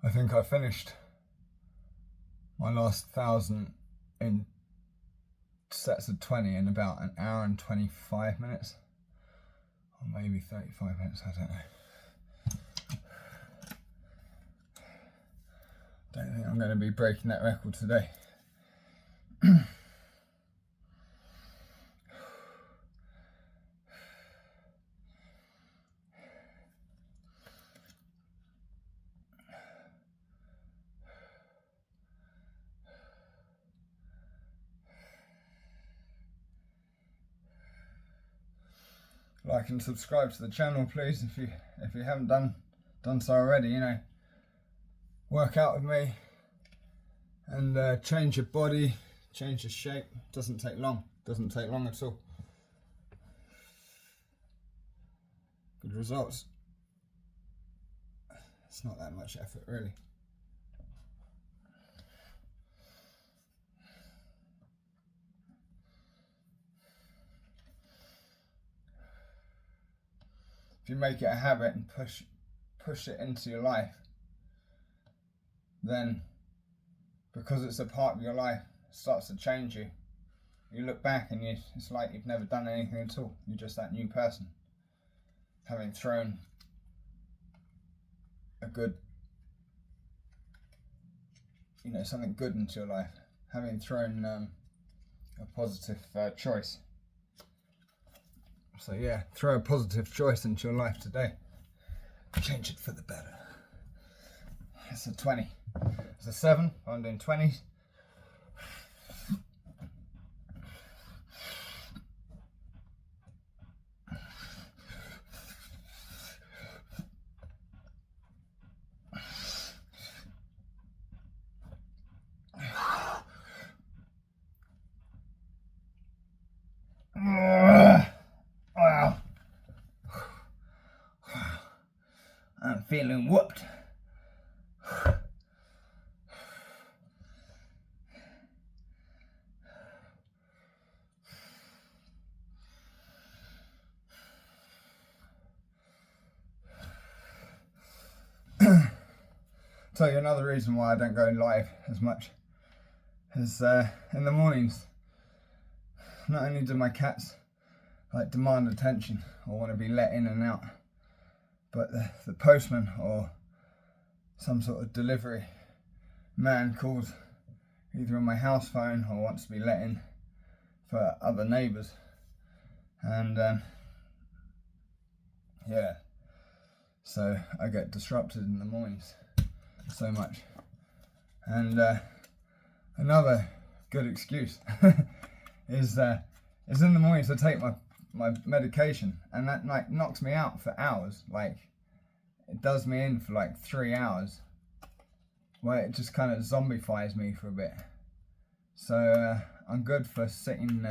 I think I finished my last 1,000 in sets of 20 in about an hour and 25 minutes, or maybe 35 minutes, I don't know. Don't think I'm going to be breaking that record today. Like and subscribe to the channel, please, if you haven't done so already. You know, work out with me and change your body, change your shape. Doesn't take long. Doesn't take long at all. Good results. It's not that much effort, really. If you make it a habit and push it into your life, then because it's a part of your life, it starts to change you. You look back and it's like you've never done anything at all. You're just that new person, having thrown a good, something good into your life, having thrown a positive choice. So yeah, throw a positive choice into your life today. Change it for the better. It's a 20. It's a 7. I'm doing 20s. Wow. I'm feeling whooped. Tell you another reason why I don't go live as much is in the mornings. Not only do my cats demand attention or want to be let in and out, but the postman or some sort of delivery man calls either on my house phone or wants to be let in for other neighbours, and yeah, so I get disrupted in the mornings so much. And another good excuse is in the mornings I take my medication, and that knocks me out for hours. It does me in for 3 hours, where it just kind of zombifies me for a bit. So I'm good for sitting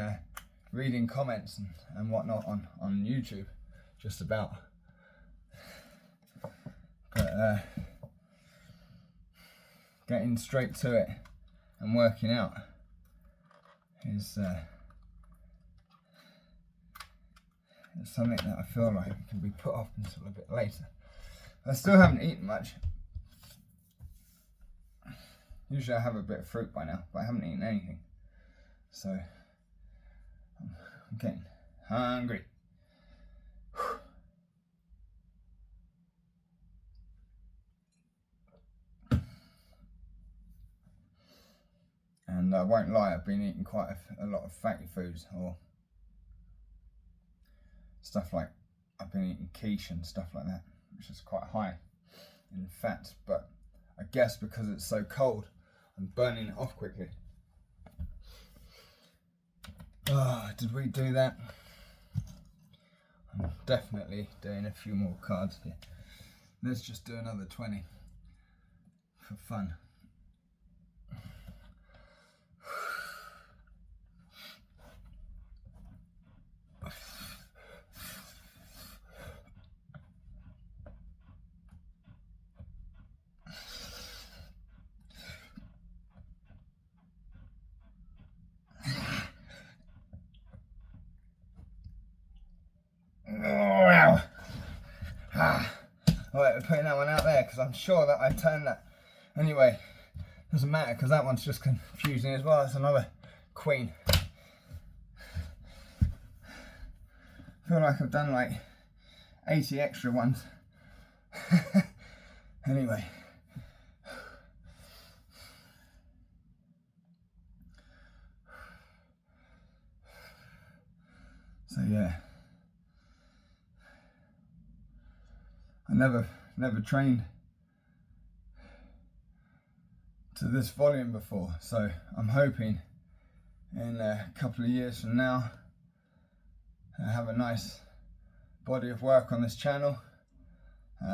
reading comments and whatnot on YouTube, just about. But getting straight to it and working out is something that I feel like can be put off until a bit later. I still haven't eaten much. Usually I have a bit of fruit by now, but I haven't eaten anything. So I'm getting hungry. And I won't lie, I've been eating quite a lot of fatty foods, or stuff like, I've been eating quiche and stuff like that, which is quite high in fat, but I guess because it's so cold, I'm burning it off quickly. Oh, did we do that? I'm definitely doing a few more cards here. Let's just do another 20 for fun. Alright, we're putting that one out there because I'm sure that I turned that Anyway, doesn't matter because that one's just confusing as well. It's another queen. I feel like I've done like 80 extra ones. Anyway. So yeah. I never trained to this volume before, so I'm hoping in a couple of years from now I have a nice body of work on this channel,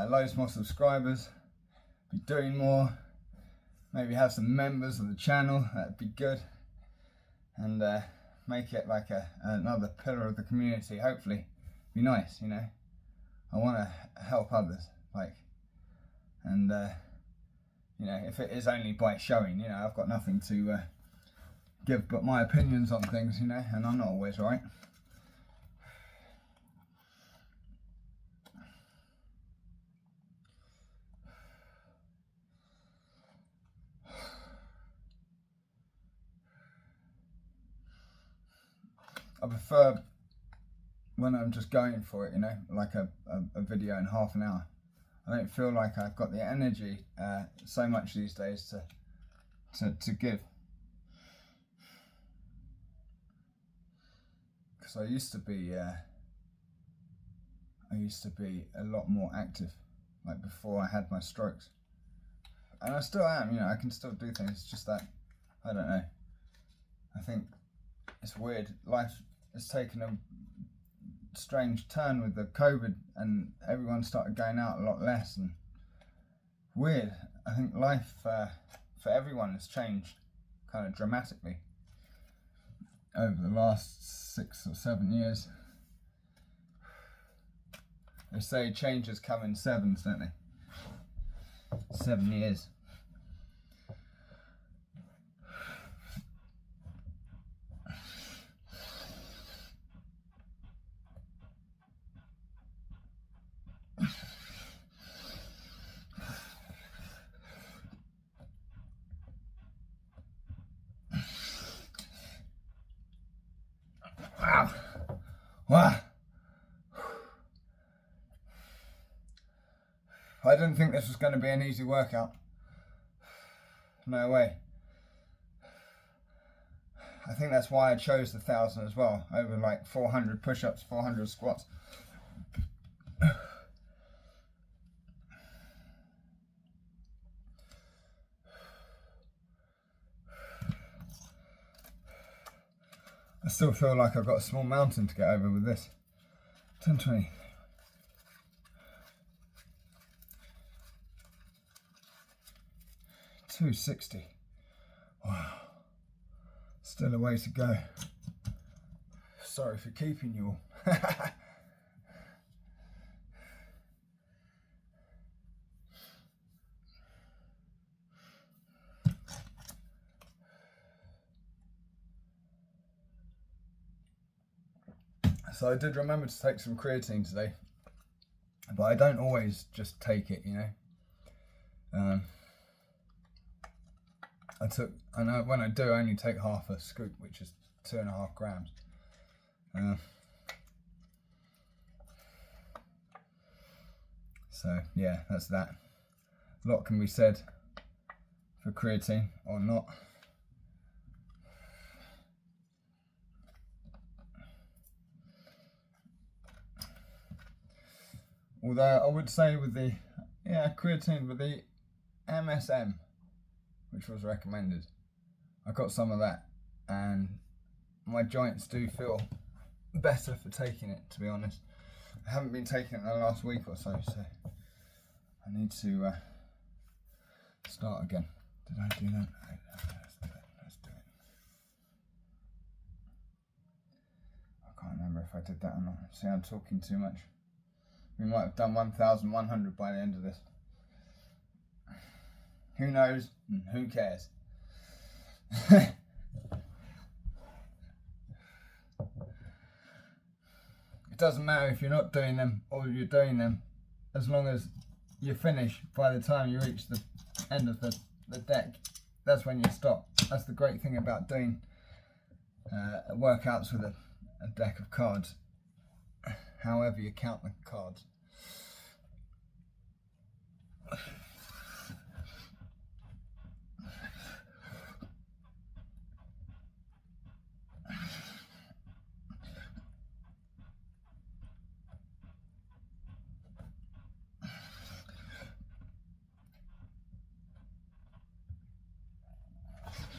loads more subscribers, be doing more, maybe have some members of the channel, that'd be good, and make it like another pillar of the community. Hopefully be nice, you know. I want to help others, like, and you know, if it is only by showing, you know, I've got nothing to give but my opinions on things, you know, and I'm not always right. I prefer when I'm just going for it, you know, like a video in half an hour. I don't feel like I've got the energy so much these days to give. Because I used to be a lot more active, like before I had my strokes. And I still am, you know, I can still do things. It's just that, I don't know. I think it's weird. Life has taken a strange turn with the COVID, and everyone started going out a lot less, and weird. I think life for everyone has changed kind of dramatically over the last 6 or 7 years. They say changes come in sevens, don't they? 7 years. Wow. Wow. I didn't think this was going to be an easy workout. No way. I think that's why I chose the 1,000 as well, over like 400 push-ups, 400 squats. I still feel like I've got a small mountain to get over with this. 1020. $260. Wow. Still a way to go. Sorry for keeping you all. So I did remember to take some creatine today, but I don't always just take it, you know. I know when I do, I only take half a scoop, which is 2.5 grams. So yeah, that's that. A lot can be said for creatine or not. Although I would say with the creatine, with the MSM, which was recommended, I got some of that, and my joints do feel better for taking it, to be honest. I haven't been taking it in the last week or so, so I need to start again. Did I do that? Let's do it. I can't remember if I did that or not. See, I'm talking too much. We might have done 1,100 by the end of this. Who knows and who cares? It doesn't matter if you're not doing them or you're doing them, as long as you finish by the time you reach the end of the the deck, that's when you stop. That's the great thing about doing workouts with a deck of cards, however you count the cards.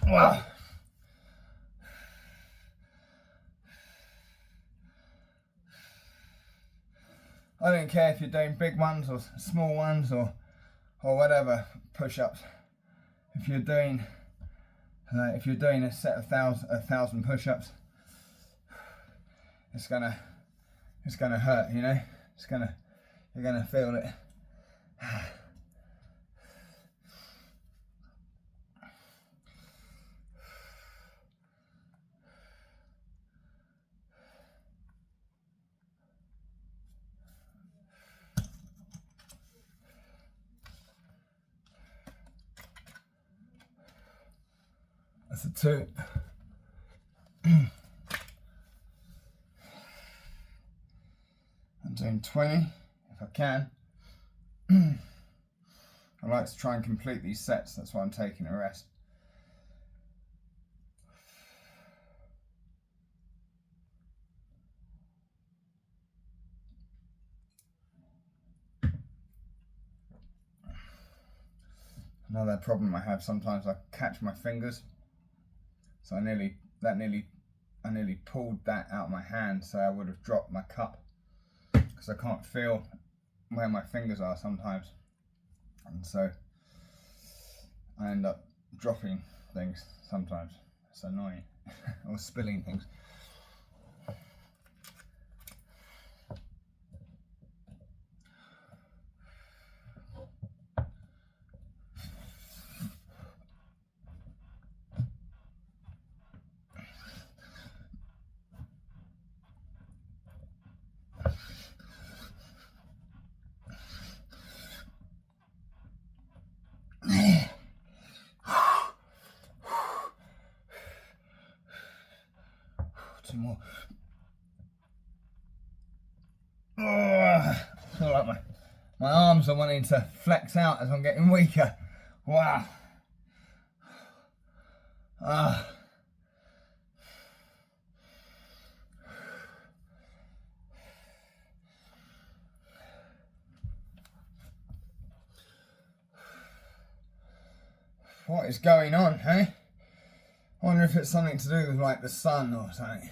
Wow. I don't care if you're doing big ones or small ones or whatever, push-ups. If you're doing a set of 1,000 push-ups, it's gonna hurt, you know. You're gonna feel it. That's a 2. I'm doing 20 if I can. I like to try and complete these sets, that's why I'm taking a rest. Another problem I have, sometimes I catch my fingers, so I nearly pulled that out of my hand, so I would have dropped my cup, because I can't feel where my fingers are sometimes, and so I end up dropping things sometimes. It's annoying. Or spilling things. Two more. Oh, I feel like my arms are wanting to flex out as I'm getting weaker. Wow. What is going on, hey? I wonder if it's something to do with like the sun or something.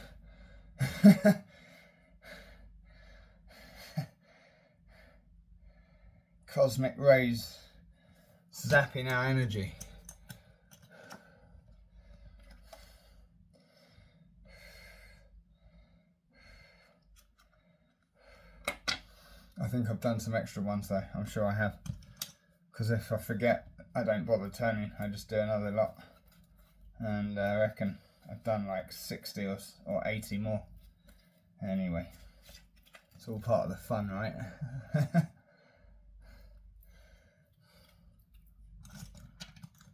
Cosmic rays zapping our energy. I think I've done some extra ones though, I'm sure I have. Because if I forget, I don't bother turning, I just do another lot. And I reckon I've done like 60 or 80 more. Anyway, it's all part of the fun, right?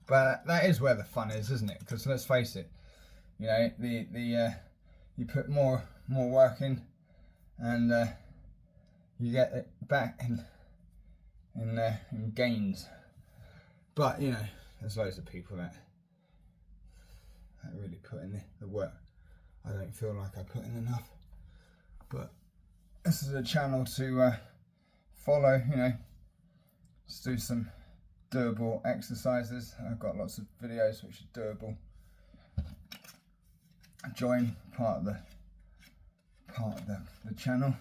But that is where the fun is, isn't it? Because let's face it, you know, you put more work in, and you get it back in gains. But you know, there's loads of people that really put in the work. I don't feel like I put in enough. But this is a channel to follow, you know, just do some doable exercises. I've got lots of videos which are doable. Join part of the channel.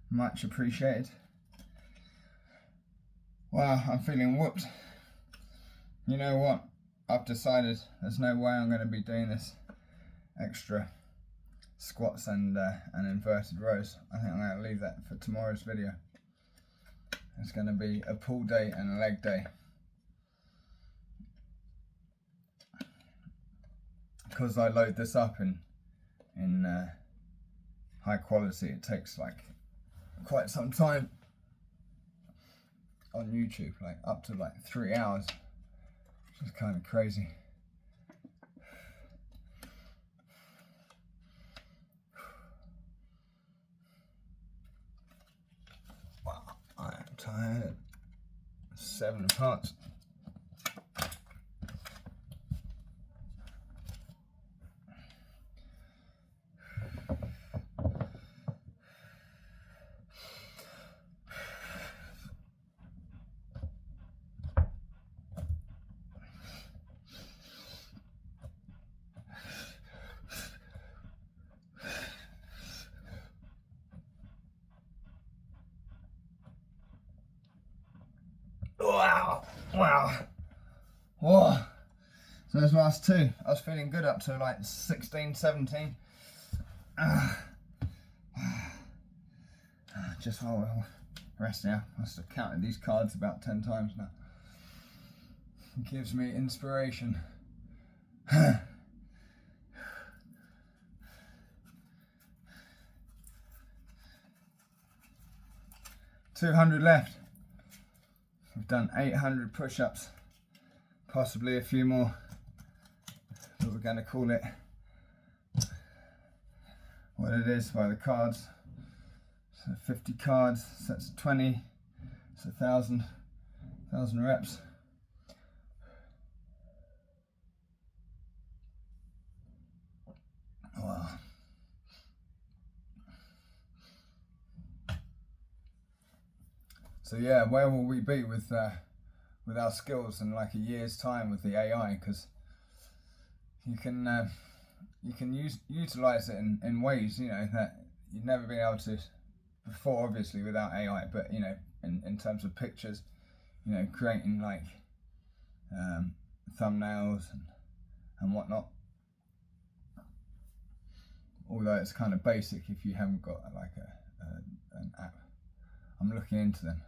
Much appreciated. Wow, I'm feeling whooped. You know what? I've decided there's no way I'm going to be doing this extra squats and inverted rows. I think I'm going to leave that for tomorrow's video. It's going to be a pull day and a leg day. Because I load this up in high quality, it takes like quite some time on YouTube, like up to like 3 hours. It's kind of crazy. Wow, I am tired. 7 parts. Wow, wow, whoa. So those last two, I was feeling good up to like 16, 17. Just while we'll rest now. I must have counted these cards about 10 times now. It gives me inspiration. 200 left. We've done 800 push-ups, possibly a few more, but we're going to call it what it is by the cards. So 50 cards, so that's 20, it's 1,000 reps. Wow. So yeah, where will we be with our skills in like a year's time with the AI? Because you can utilize it in ways, you know, that you'd never been able to before, obviously without AI. But you know, in terms of pictures, you know, creating like thumbnails and whatnot. Although it's kind of basic if you haven't got like an app. I'm looking into them.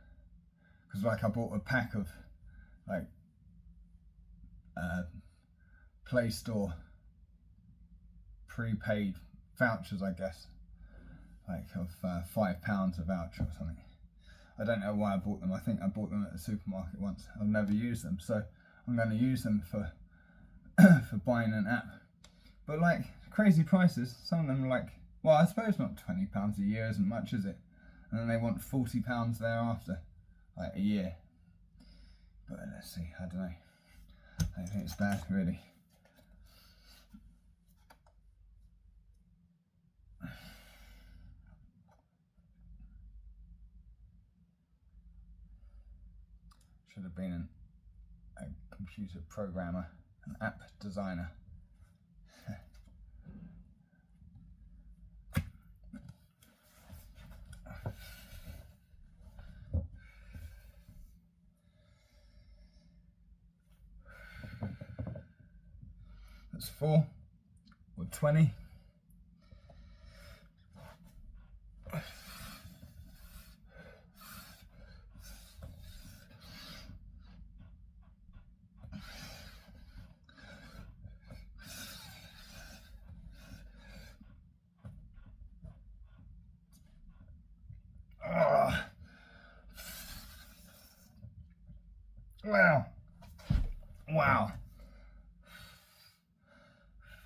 Because like I bought a pack of like Play Store prepaid vouchers, I guess, like of £5 a voucher or something. I don't know why I bought them. I think I bought them at the supermarket once. I've never used them, so I'm going to use them for for buying an app. But like crazy prices. Some of them are like, well, I suppose not £20 a year isn't much, is it? And then they want £40 thereafter. Like a year. But let's see, I don't know. I don't think it's bad, really. Should have been a computer programmer, an app designer. That's 4 or 20. Wow. Wow.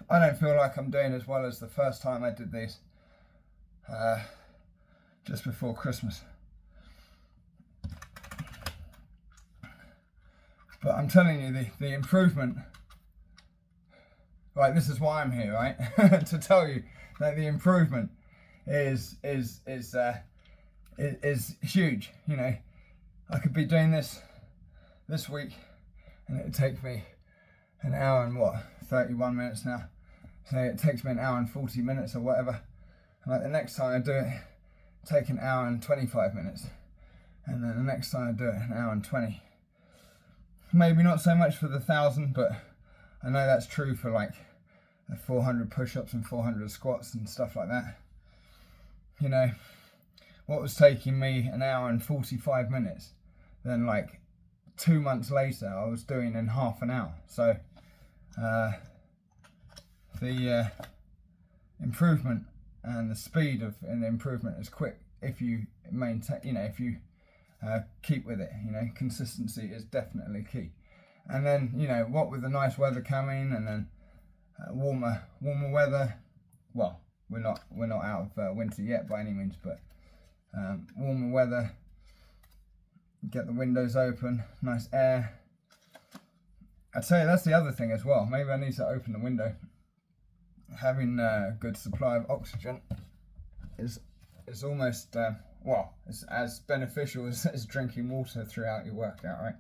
I don't feel like I'm doing as well as the first time I did these, just before Christmas. But I'm telling you, the improvement, like this is why I'm here, right? To tell you that the improvement is huge. You know, I could be doing this week, and it would take me an hour and 31 minutes now. So it takes me an hour and 40 minutes or whatever. And like the next time I do it, take an hour and 25 minutes. And then the next time I do it, an hour and 20. Maybe not so much for the 1,000, but I know that's true for like the 400 push-ups and 400 squats and stuff like that. You know, what was taking me an hour and 45 minutes, then like 2 months later I was doing in half an hour. So the improvement and the speed of the improvement is quick if you maintain, you know, if you keep with it. You know, consistency is definitely key. And then, you know, what with the nice weather coming, and then warmer weather. Well, we're not out of winter yet by any means, but warmer weather. Get the windows open, nice air. I'd say that's the other thing as well. Maybe I need to open the window. Having a good supply of oxygen is almost well, it's as beneficial as drinking water throughout your workout, right?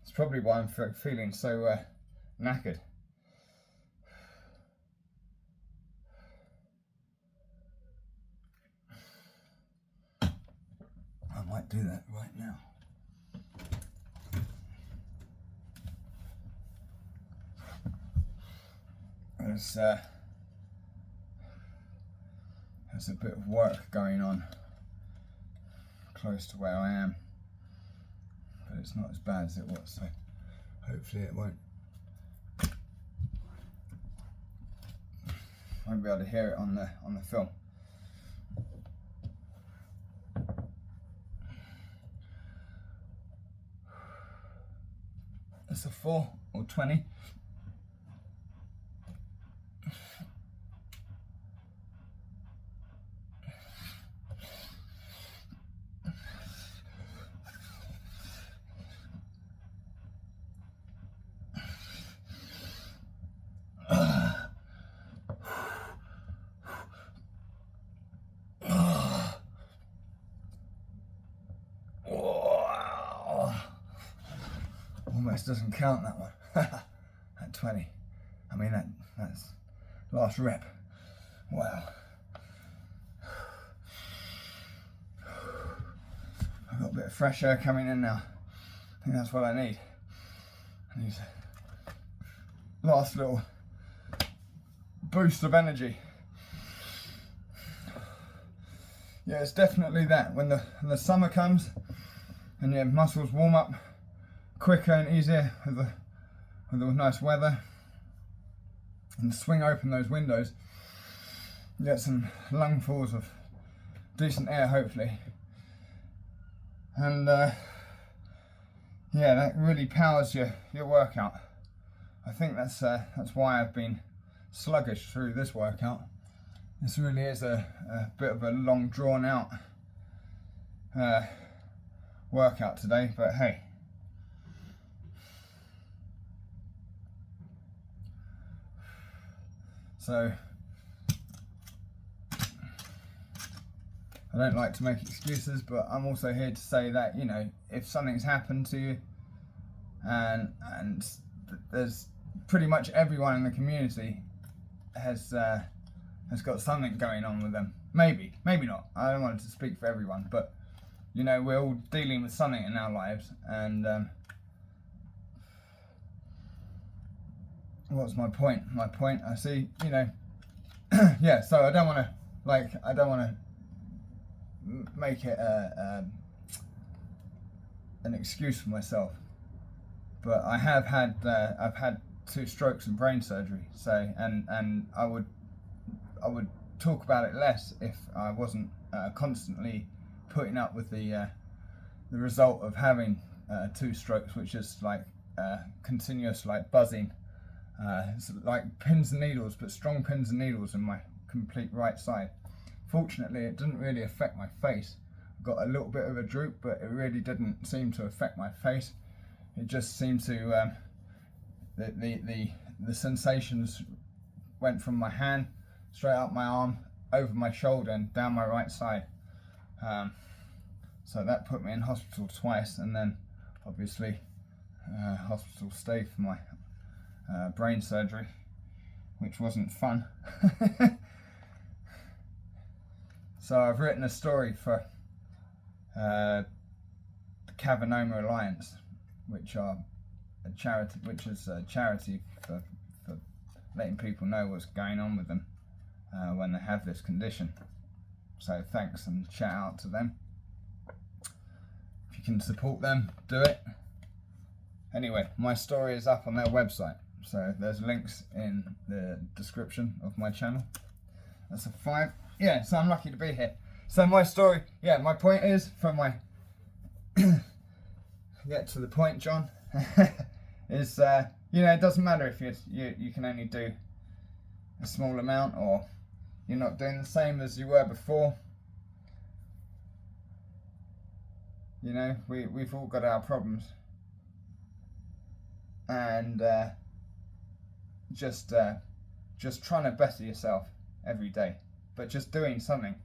It's probably why I'm feeling so knackered. I might do that right now. There's a bit of work going on close to where I am, but it's not as bad as it was, so hopefully it won't be able to hear it on the film. It's a 4 or 20. Almost doesn't count, that one. At 20. I mean, that's last rep. Wow. I've got a bit of fresh air coming in now. I think that's what I need. I need a last little boost of energy. Yeah, it's definitely that. When the summer comes and your muscles warm up quicker and easier with the nice weather, and swing open those windows, you get some lungfuls of decent air, hopefully. And yeah, that really powers your workout. I think that's why I've been sluggish through this workout. This really is a bit of a long drawn out workout today, but hey. So I don't like to make excuses, but I'm also here to say that, you know, if something's happened to you, and there's pretty much everyone in the community has got something going on with them. Maybe not. I don't want to speak for everyone, but you know, we're all dealing with something in our lives, and what's my point? My point, I see, you know, yeah, so I don't want to make it an excuse for myself, but I have had, I've had 2 strokes and brain surgery, so, and I would talk about it less if I wasn't constantly putting up with the result of having 2 strokes, which is like continuous, like buzzing. It's like pins and needles, but strong pins and needles in my complete right side. Fortunately, it didn't really affect my face. I got a little bit of a droop, but it really didn't seem to affect my face. It just seemed to the sensations went from my hand straight up my arm, over my shoulder, and down my right side. So that put me in hospital twice, and then obviously hospital stay for my brain surgery, which wasn't fun. So I've written a story for the Cavanoma Alliance, which is a charity for letting people know what's going on with them when they have this condition. So thanks and shout out to them. If you can support them, do it. Anyway, my story is up on their website, so there's links in the description of my channel. That's a 5. Yeah, so I'm lucky to be here. So my story, yeah, my point is, for my get to the point, John, is you know, it doesn't matter if you can only do a small amount, or you're not doing the same as you were before. You know, we've all got our problems, and just trying to better yourself every day, but just doing something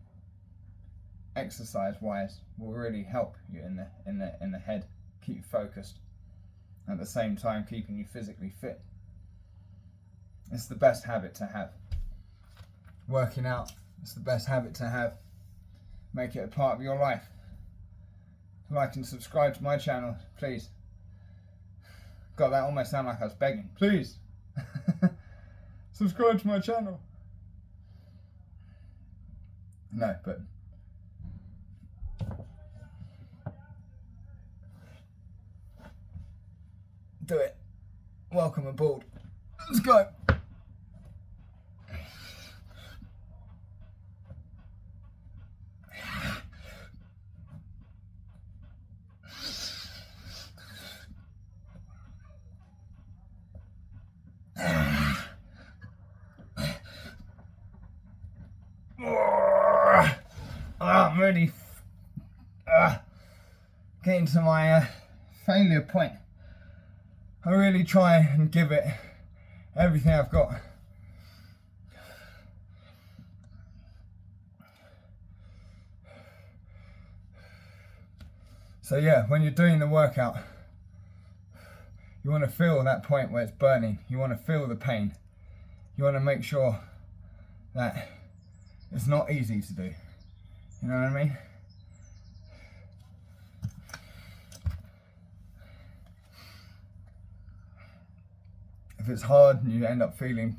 exercise-wise will really help you in the head, keep you focused, at the same time keeping you physically fit. It's the best habit to have. Working out, it's the best habit to have. Make it a part of your life. Like and subscribe to my channel, please. God, that almost sounded like I was begging. Please, subscribe to my channel. No, but do it. Welcome aboard. Let's go. I'm really getting to my failure point. I really try and give it everything I've got. So yeah, when you're doing the workout, you want to feel that point where it's burning. You want to feel the pain. You want to make sure that it's not easy to do. You know what I mean? If it's hard and you end up feeling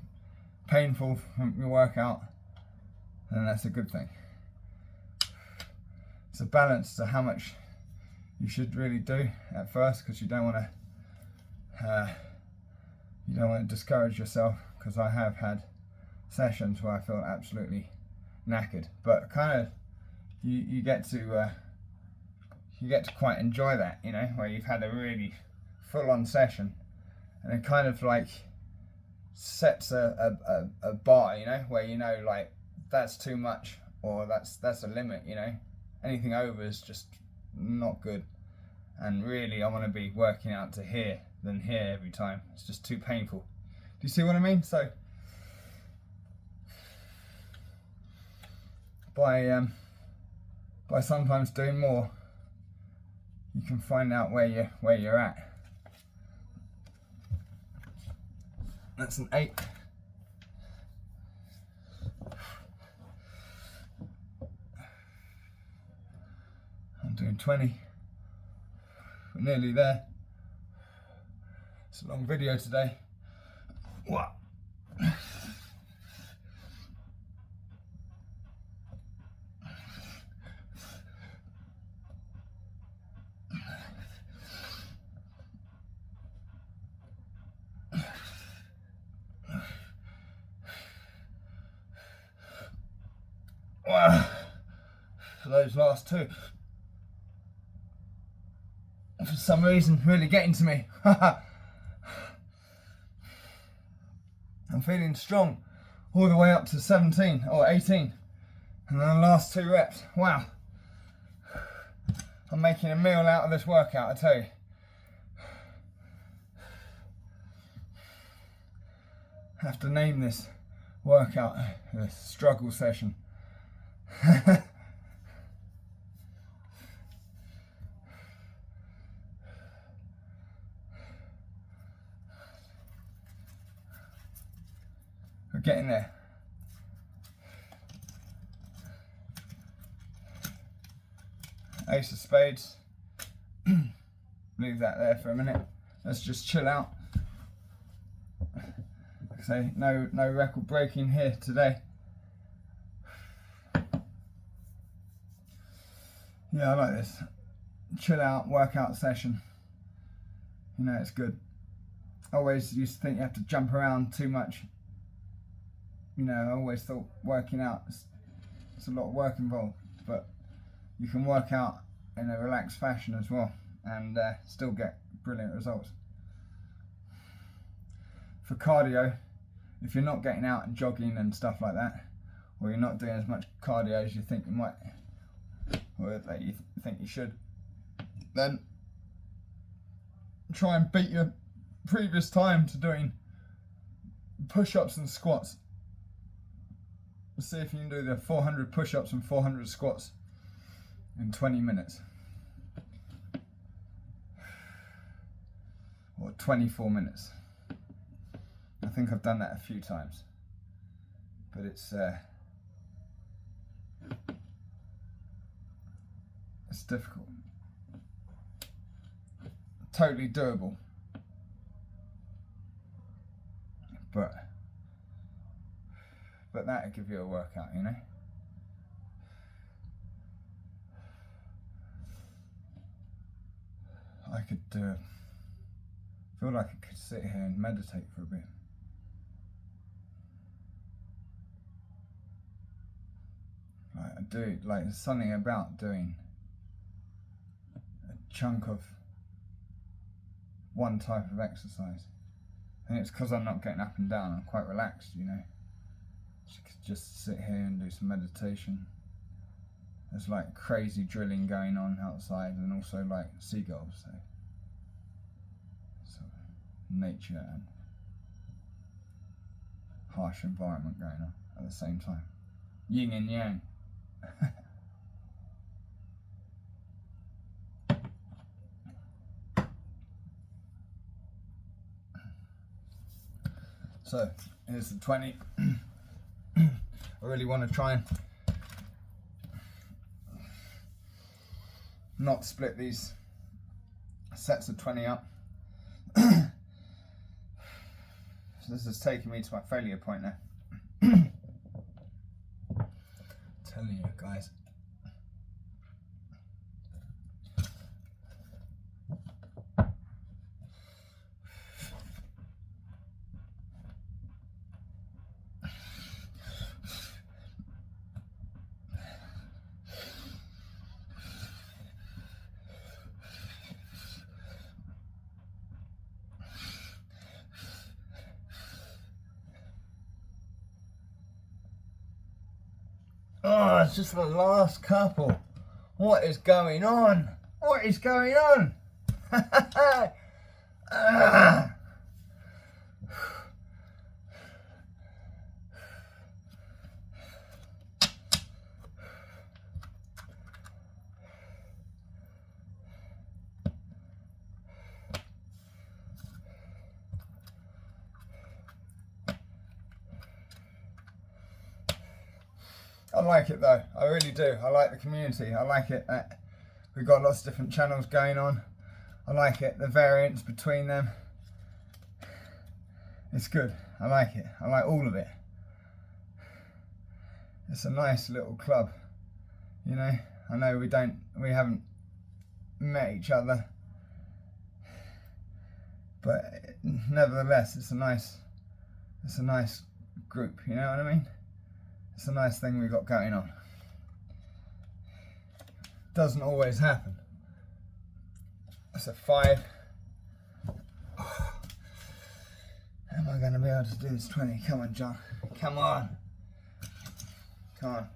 painful from your workout, then that's a good thing. It's a balance to how much you should really do at first, because you don't want to discourage yourself, because I have had sessions where I feel absolutely knackered, but kind of you get to quite enjoy that, you know, where you've had a really full-on session, and it kind of like sets a bar, you know, where you know, like, that's too much, or that's a limit, you know. Anything over is just not good, and really I want to be working out to here than here every time. It's just too painful. Do you see what I mean? So by sometimes doing more, you can find out where you're at. That's an 8. I'm doing 20. We're nearly there. It's a long video today. What? For those last two, for some reason, really getting to me. I'm feeling strong all the way up to 17 or 18, and then the last 2 reps. Wow, I'm making a meal out of this workout, I tell you. I have to name this workout a struggle session. We're getting there. Ace of spades. Leave that there for a minute. Let's just chill out. So no record breaking here today. Yeah, I like this. Chill out workout session. You know, it's good. I always used to think you have to jump around too much. You know, I always thought working out, it's a lot of work involved, but you can work out in a relaxed fashion as well, and still get brilliant results. For cardio, if you're not getting out and jogging and stuff like that, or you're not doing as much cardio as you think you might, or that you think you should, then try and beat your previous time to doing push-ups and squats. See if you can do the 400 push-ups and 400 squats in 20 minutes. Or 24 minutes. I think I've done that a few times. But it's difficult. Totally doable. But that'll give you a workout, you know. I could feel like I could sit here and meditate for a bit. Like I do, like there's something about doing a chunk of one type of exercise. And it's because I'm not getting up and down, I'm quite relaxed, you know. So I could just sit here and do some meditation. There's like crazy drilling going on outside, and also like seagulls, so nature and harsh environment going on at the same time. Yin and yang. So here's the 20. I really want to try and not split these sets of 20 up. So this is taking me to my failure point now. Telling you guys. Oh, it's just the last couple. What is going on? What is going on? I like it though, I really do. I like the community. I like it that we've got lots of different channels going on. I like it, the variance between them. It's good, I like it. I like all of it. It's a nice little club, you know. I know we haven't met each other, but nevertheless, it's a nice group, you know what I mean? It's a nice thing we've got going on. Doesn't always happen. That's a 5. How am I going to be able to do this 20? Come on, John. Come on. Come on.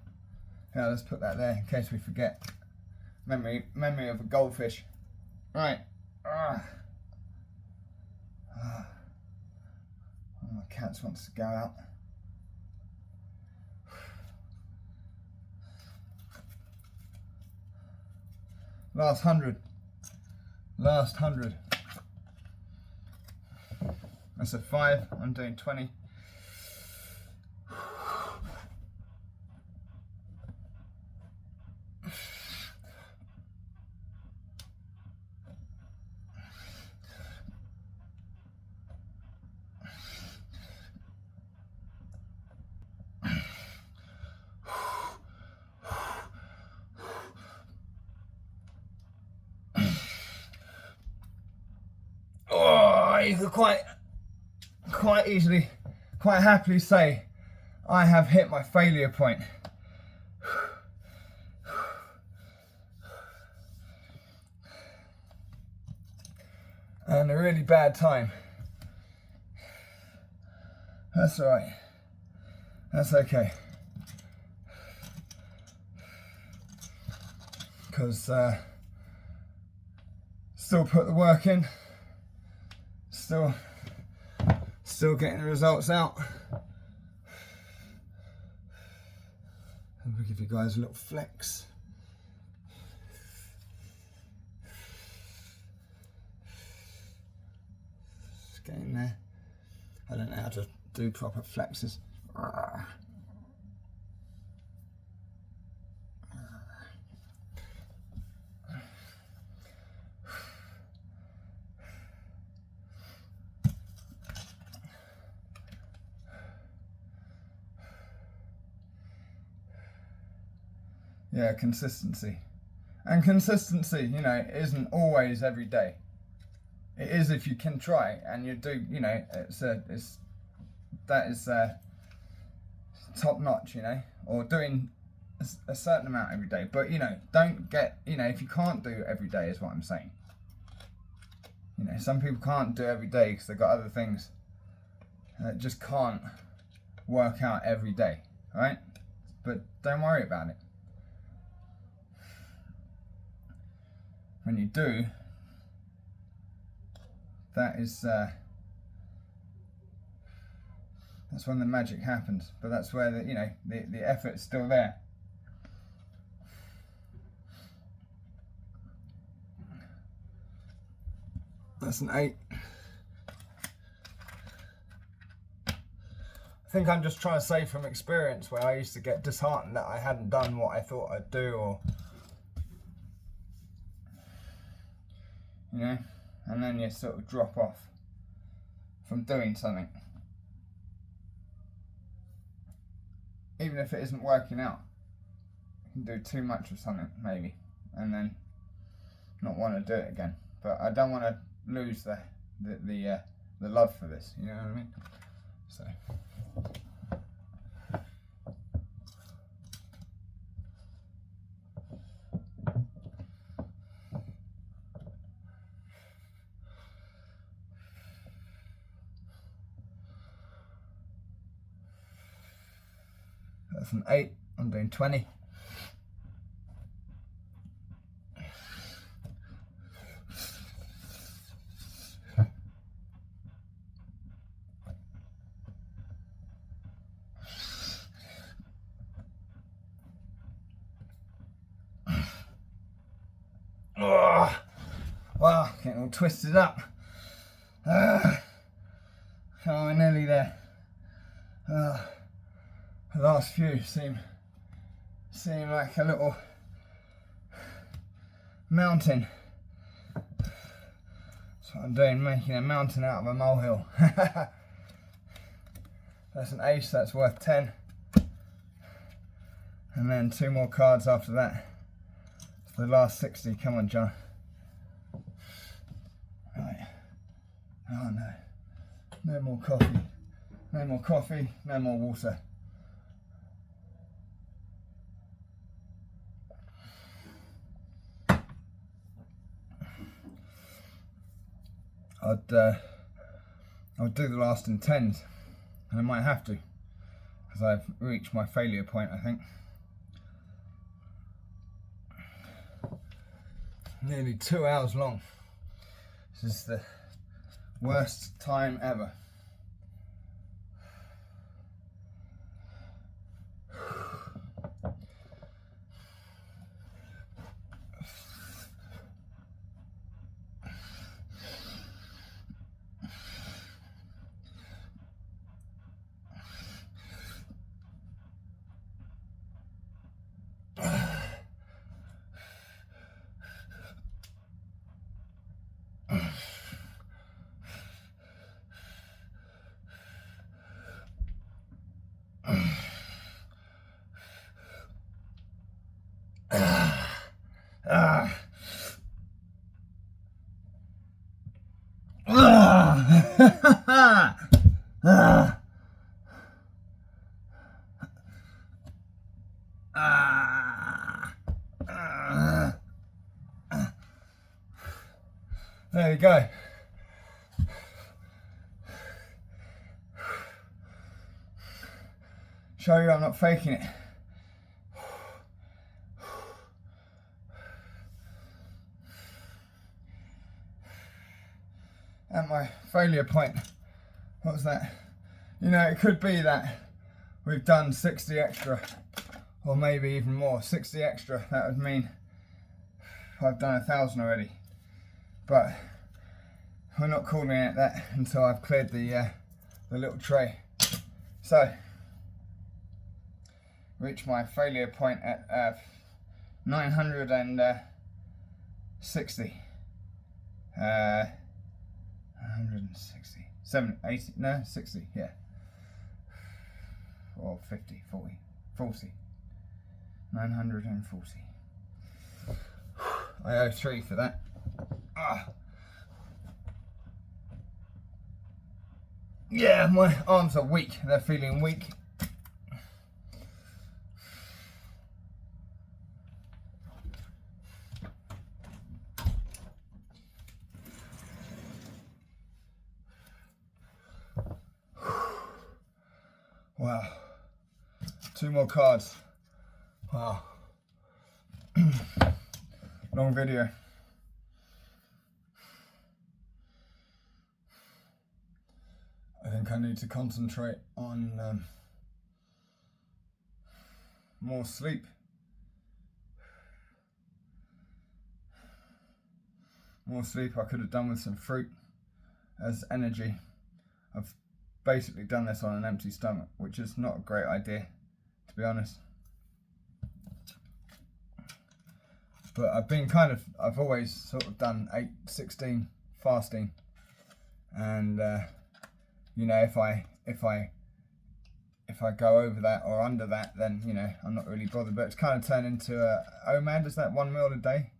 Yeah, let's put that there in case we forget. Memory of a goldfish. Right. Oh, my cat wants to go out. Last 100. Last 100. That's a 5. I'm doing 20. You could quite easily, quite happily say, I have hit my failure point. and a really bad time. That's all right. That's okay. Because still put the work in, still getting the results out. And we'll give you guys a little flex. Just getting there. I don't know how to do proper flexes. Yeah, consistency. And consistency, you know, isn't always every day. It is if you can try and you do, you know, that is top notch, you know, or doing a certain amount every day. But, you know, don't get, you know, if you can't do every day is what I'm saying. You know, some people can't do every day because they've got other things that just can't work out every day, right? But don't worry about it. When you do, that's when the magic happens. But that's where the, you know, the effort's still there. That's an 8. I think I'm just trying to say from experience where I used to get disheartened that I hadn't done what I thought I'd do, or you know, and then you sort of drop off from doing something. Even if it isn't working out, you can do too much of something maybe, and then not want to do it again. But I don't want to lose the love for this, you know what I mean? So. That's an 8. I'm doing 20. Oh, wow, getting all twisted up. Oh, we're nearly there. The last few seem like a little mountain. That's what I'm doing, making a mountain out of a molehill. That's an ace, that's worth 10. And then 2 more cards after that. For the last 60, come on John. Right. Oh no. No more coffee. No more coffee, no more water. I'll do the last in 10s, and I might have to, because I've reached my failure point, I think. Nearly 2 hours long. This is the worst time ever. There we go. show you I'm not faking it. At my failure point, what was that? You know, it could be that we've done 60 extra, or maybe even more. 60 extra, that would mean I've done 1,000 already. But we're not calling it that until I've cleared the little tray. So, reach my failure point at 960. 160, 70, 80, no, 60, yeah. Or 50, 40, 40. 940. I owe 3 for that. Ah. Yeah, my arms are weak. They're feeling weak. Wow. 2 more cards. Wow. Long video. I think I need to concentrate on more sleep. More sleep I could have done with some fruit as energy. I've basically done this on an empty stomach, which is not a great idea, to be honest. But I've always sort of done 8-16 fasting, and you know, if I go over that or under that, then you know I'm not really bothered. But it's kind of turned into a OMAD, is that 1 meal a day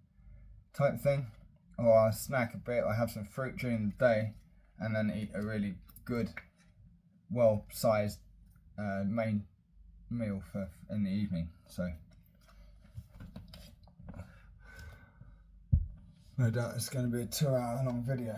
type thing, or I snack a bit, I have some fruit during the day, and then eat a really good, well-sized main meal for in the evening. So no doubt it's going to be a 2-hour long video.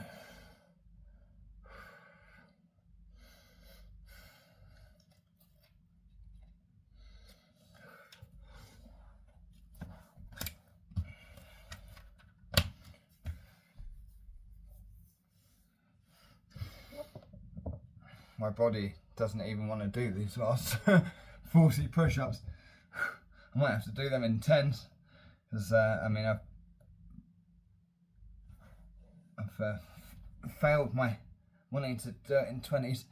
My body doesn't even want to do these last 40 push-ups. I might have to do them in 10s, because I mean I've failed my wanting to do it in 20s.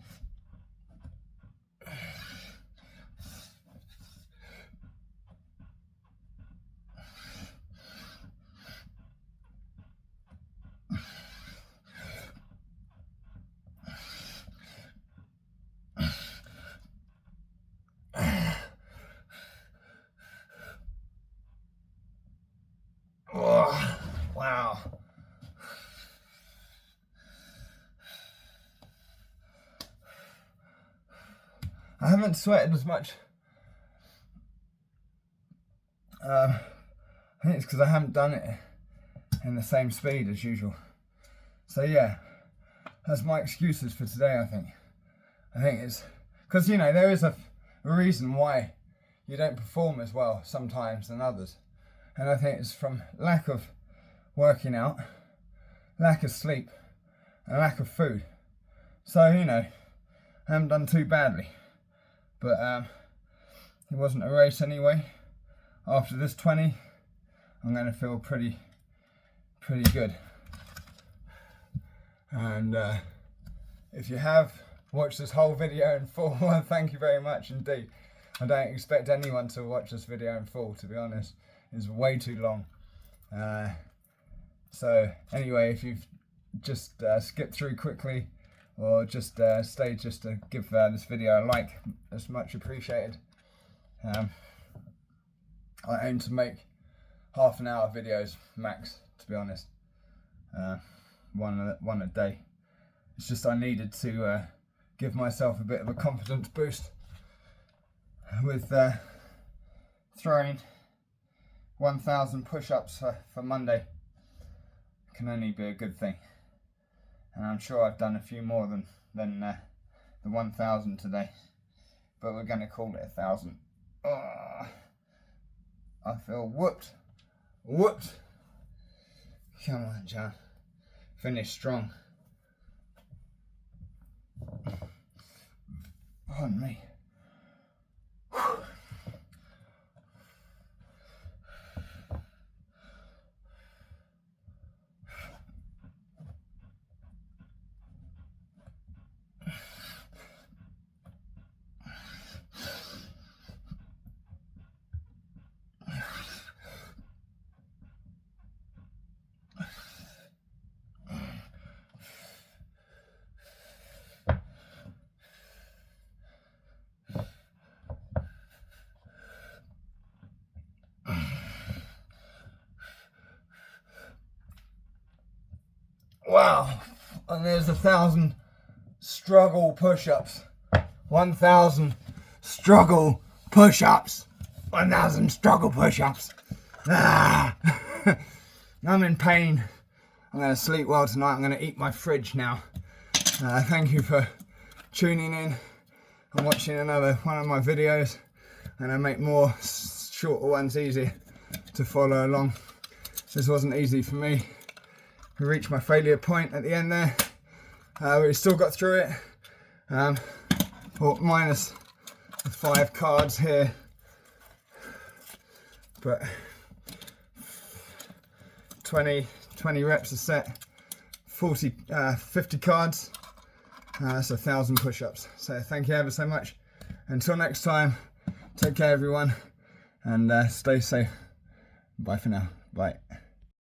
Oh, wow. I haven't sweated as much. I think it's because I haven't done it in the same speed as usual. So yeah, that's my excuses for today. I think it's because, you know, there is a reason why you don't perform as well sometimes than others, and I think it's from lack of working out, lack of sleep, and lack of food. So, you know, I haven't done too badly, but it wasn't a race anyway. After this 20, I'm going to feel pretty good. And if you have watched this whole video in full, well, thank you very much indeed. I don't expect anyone to watch this video in full, to be honest. It's way too long. So anyway, if you've just skipped through quickly, or just stayed just to give this video a like, that's much appreciated. I aim to make half-an-hour videos max, to be honest. One a day. It's just I needed to give myself a bit of a confidence boost with throwing 1,000 push-ups for Monday. Can only be a good thing, and I'm sure I've done a few more than the 1,000 today. but we're gonna call it 1,000. Oh, I feel whooped. Come on, John. Finish strong. Pardon me. Wow, and there's 1,000 struggle push-ups. 1,000 struggle push-ups. 1,000 struggle push-ups. Ah. I'm in pain. I'm going to sleep well tonight. I'm going to eat my fridge now. Thank you for tuning in and watching another one of my videos. And I make more shorter ones easy to follow along. This wasn't easy for me. We reached my failure point at the end there. We still got through it. Well, minus the 5 cards here. But 20 reps a set, 50 cards. That's 1,000 push-ups. So thank you ever so much. Until next time, take care everyone, and stay safe. Bye for now. Bye.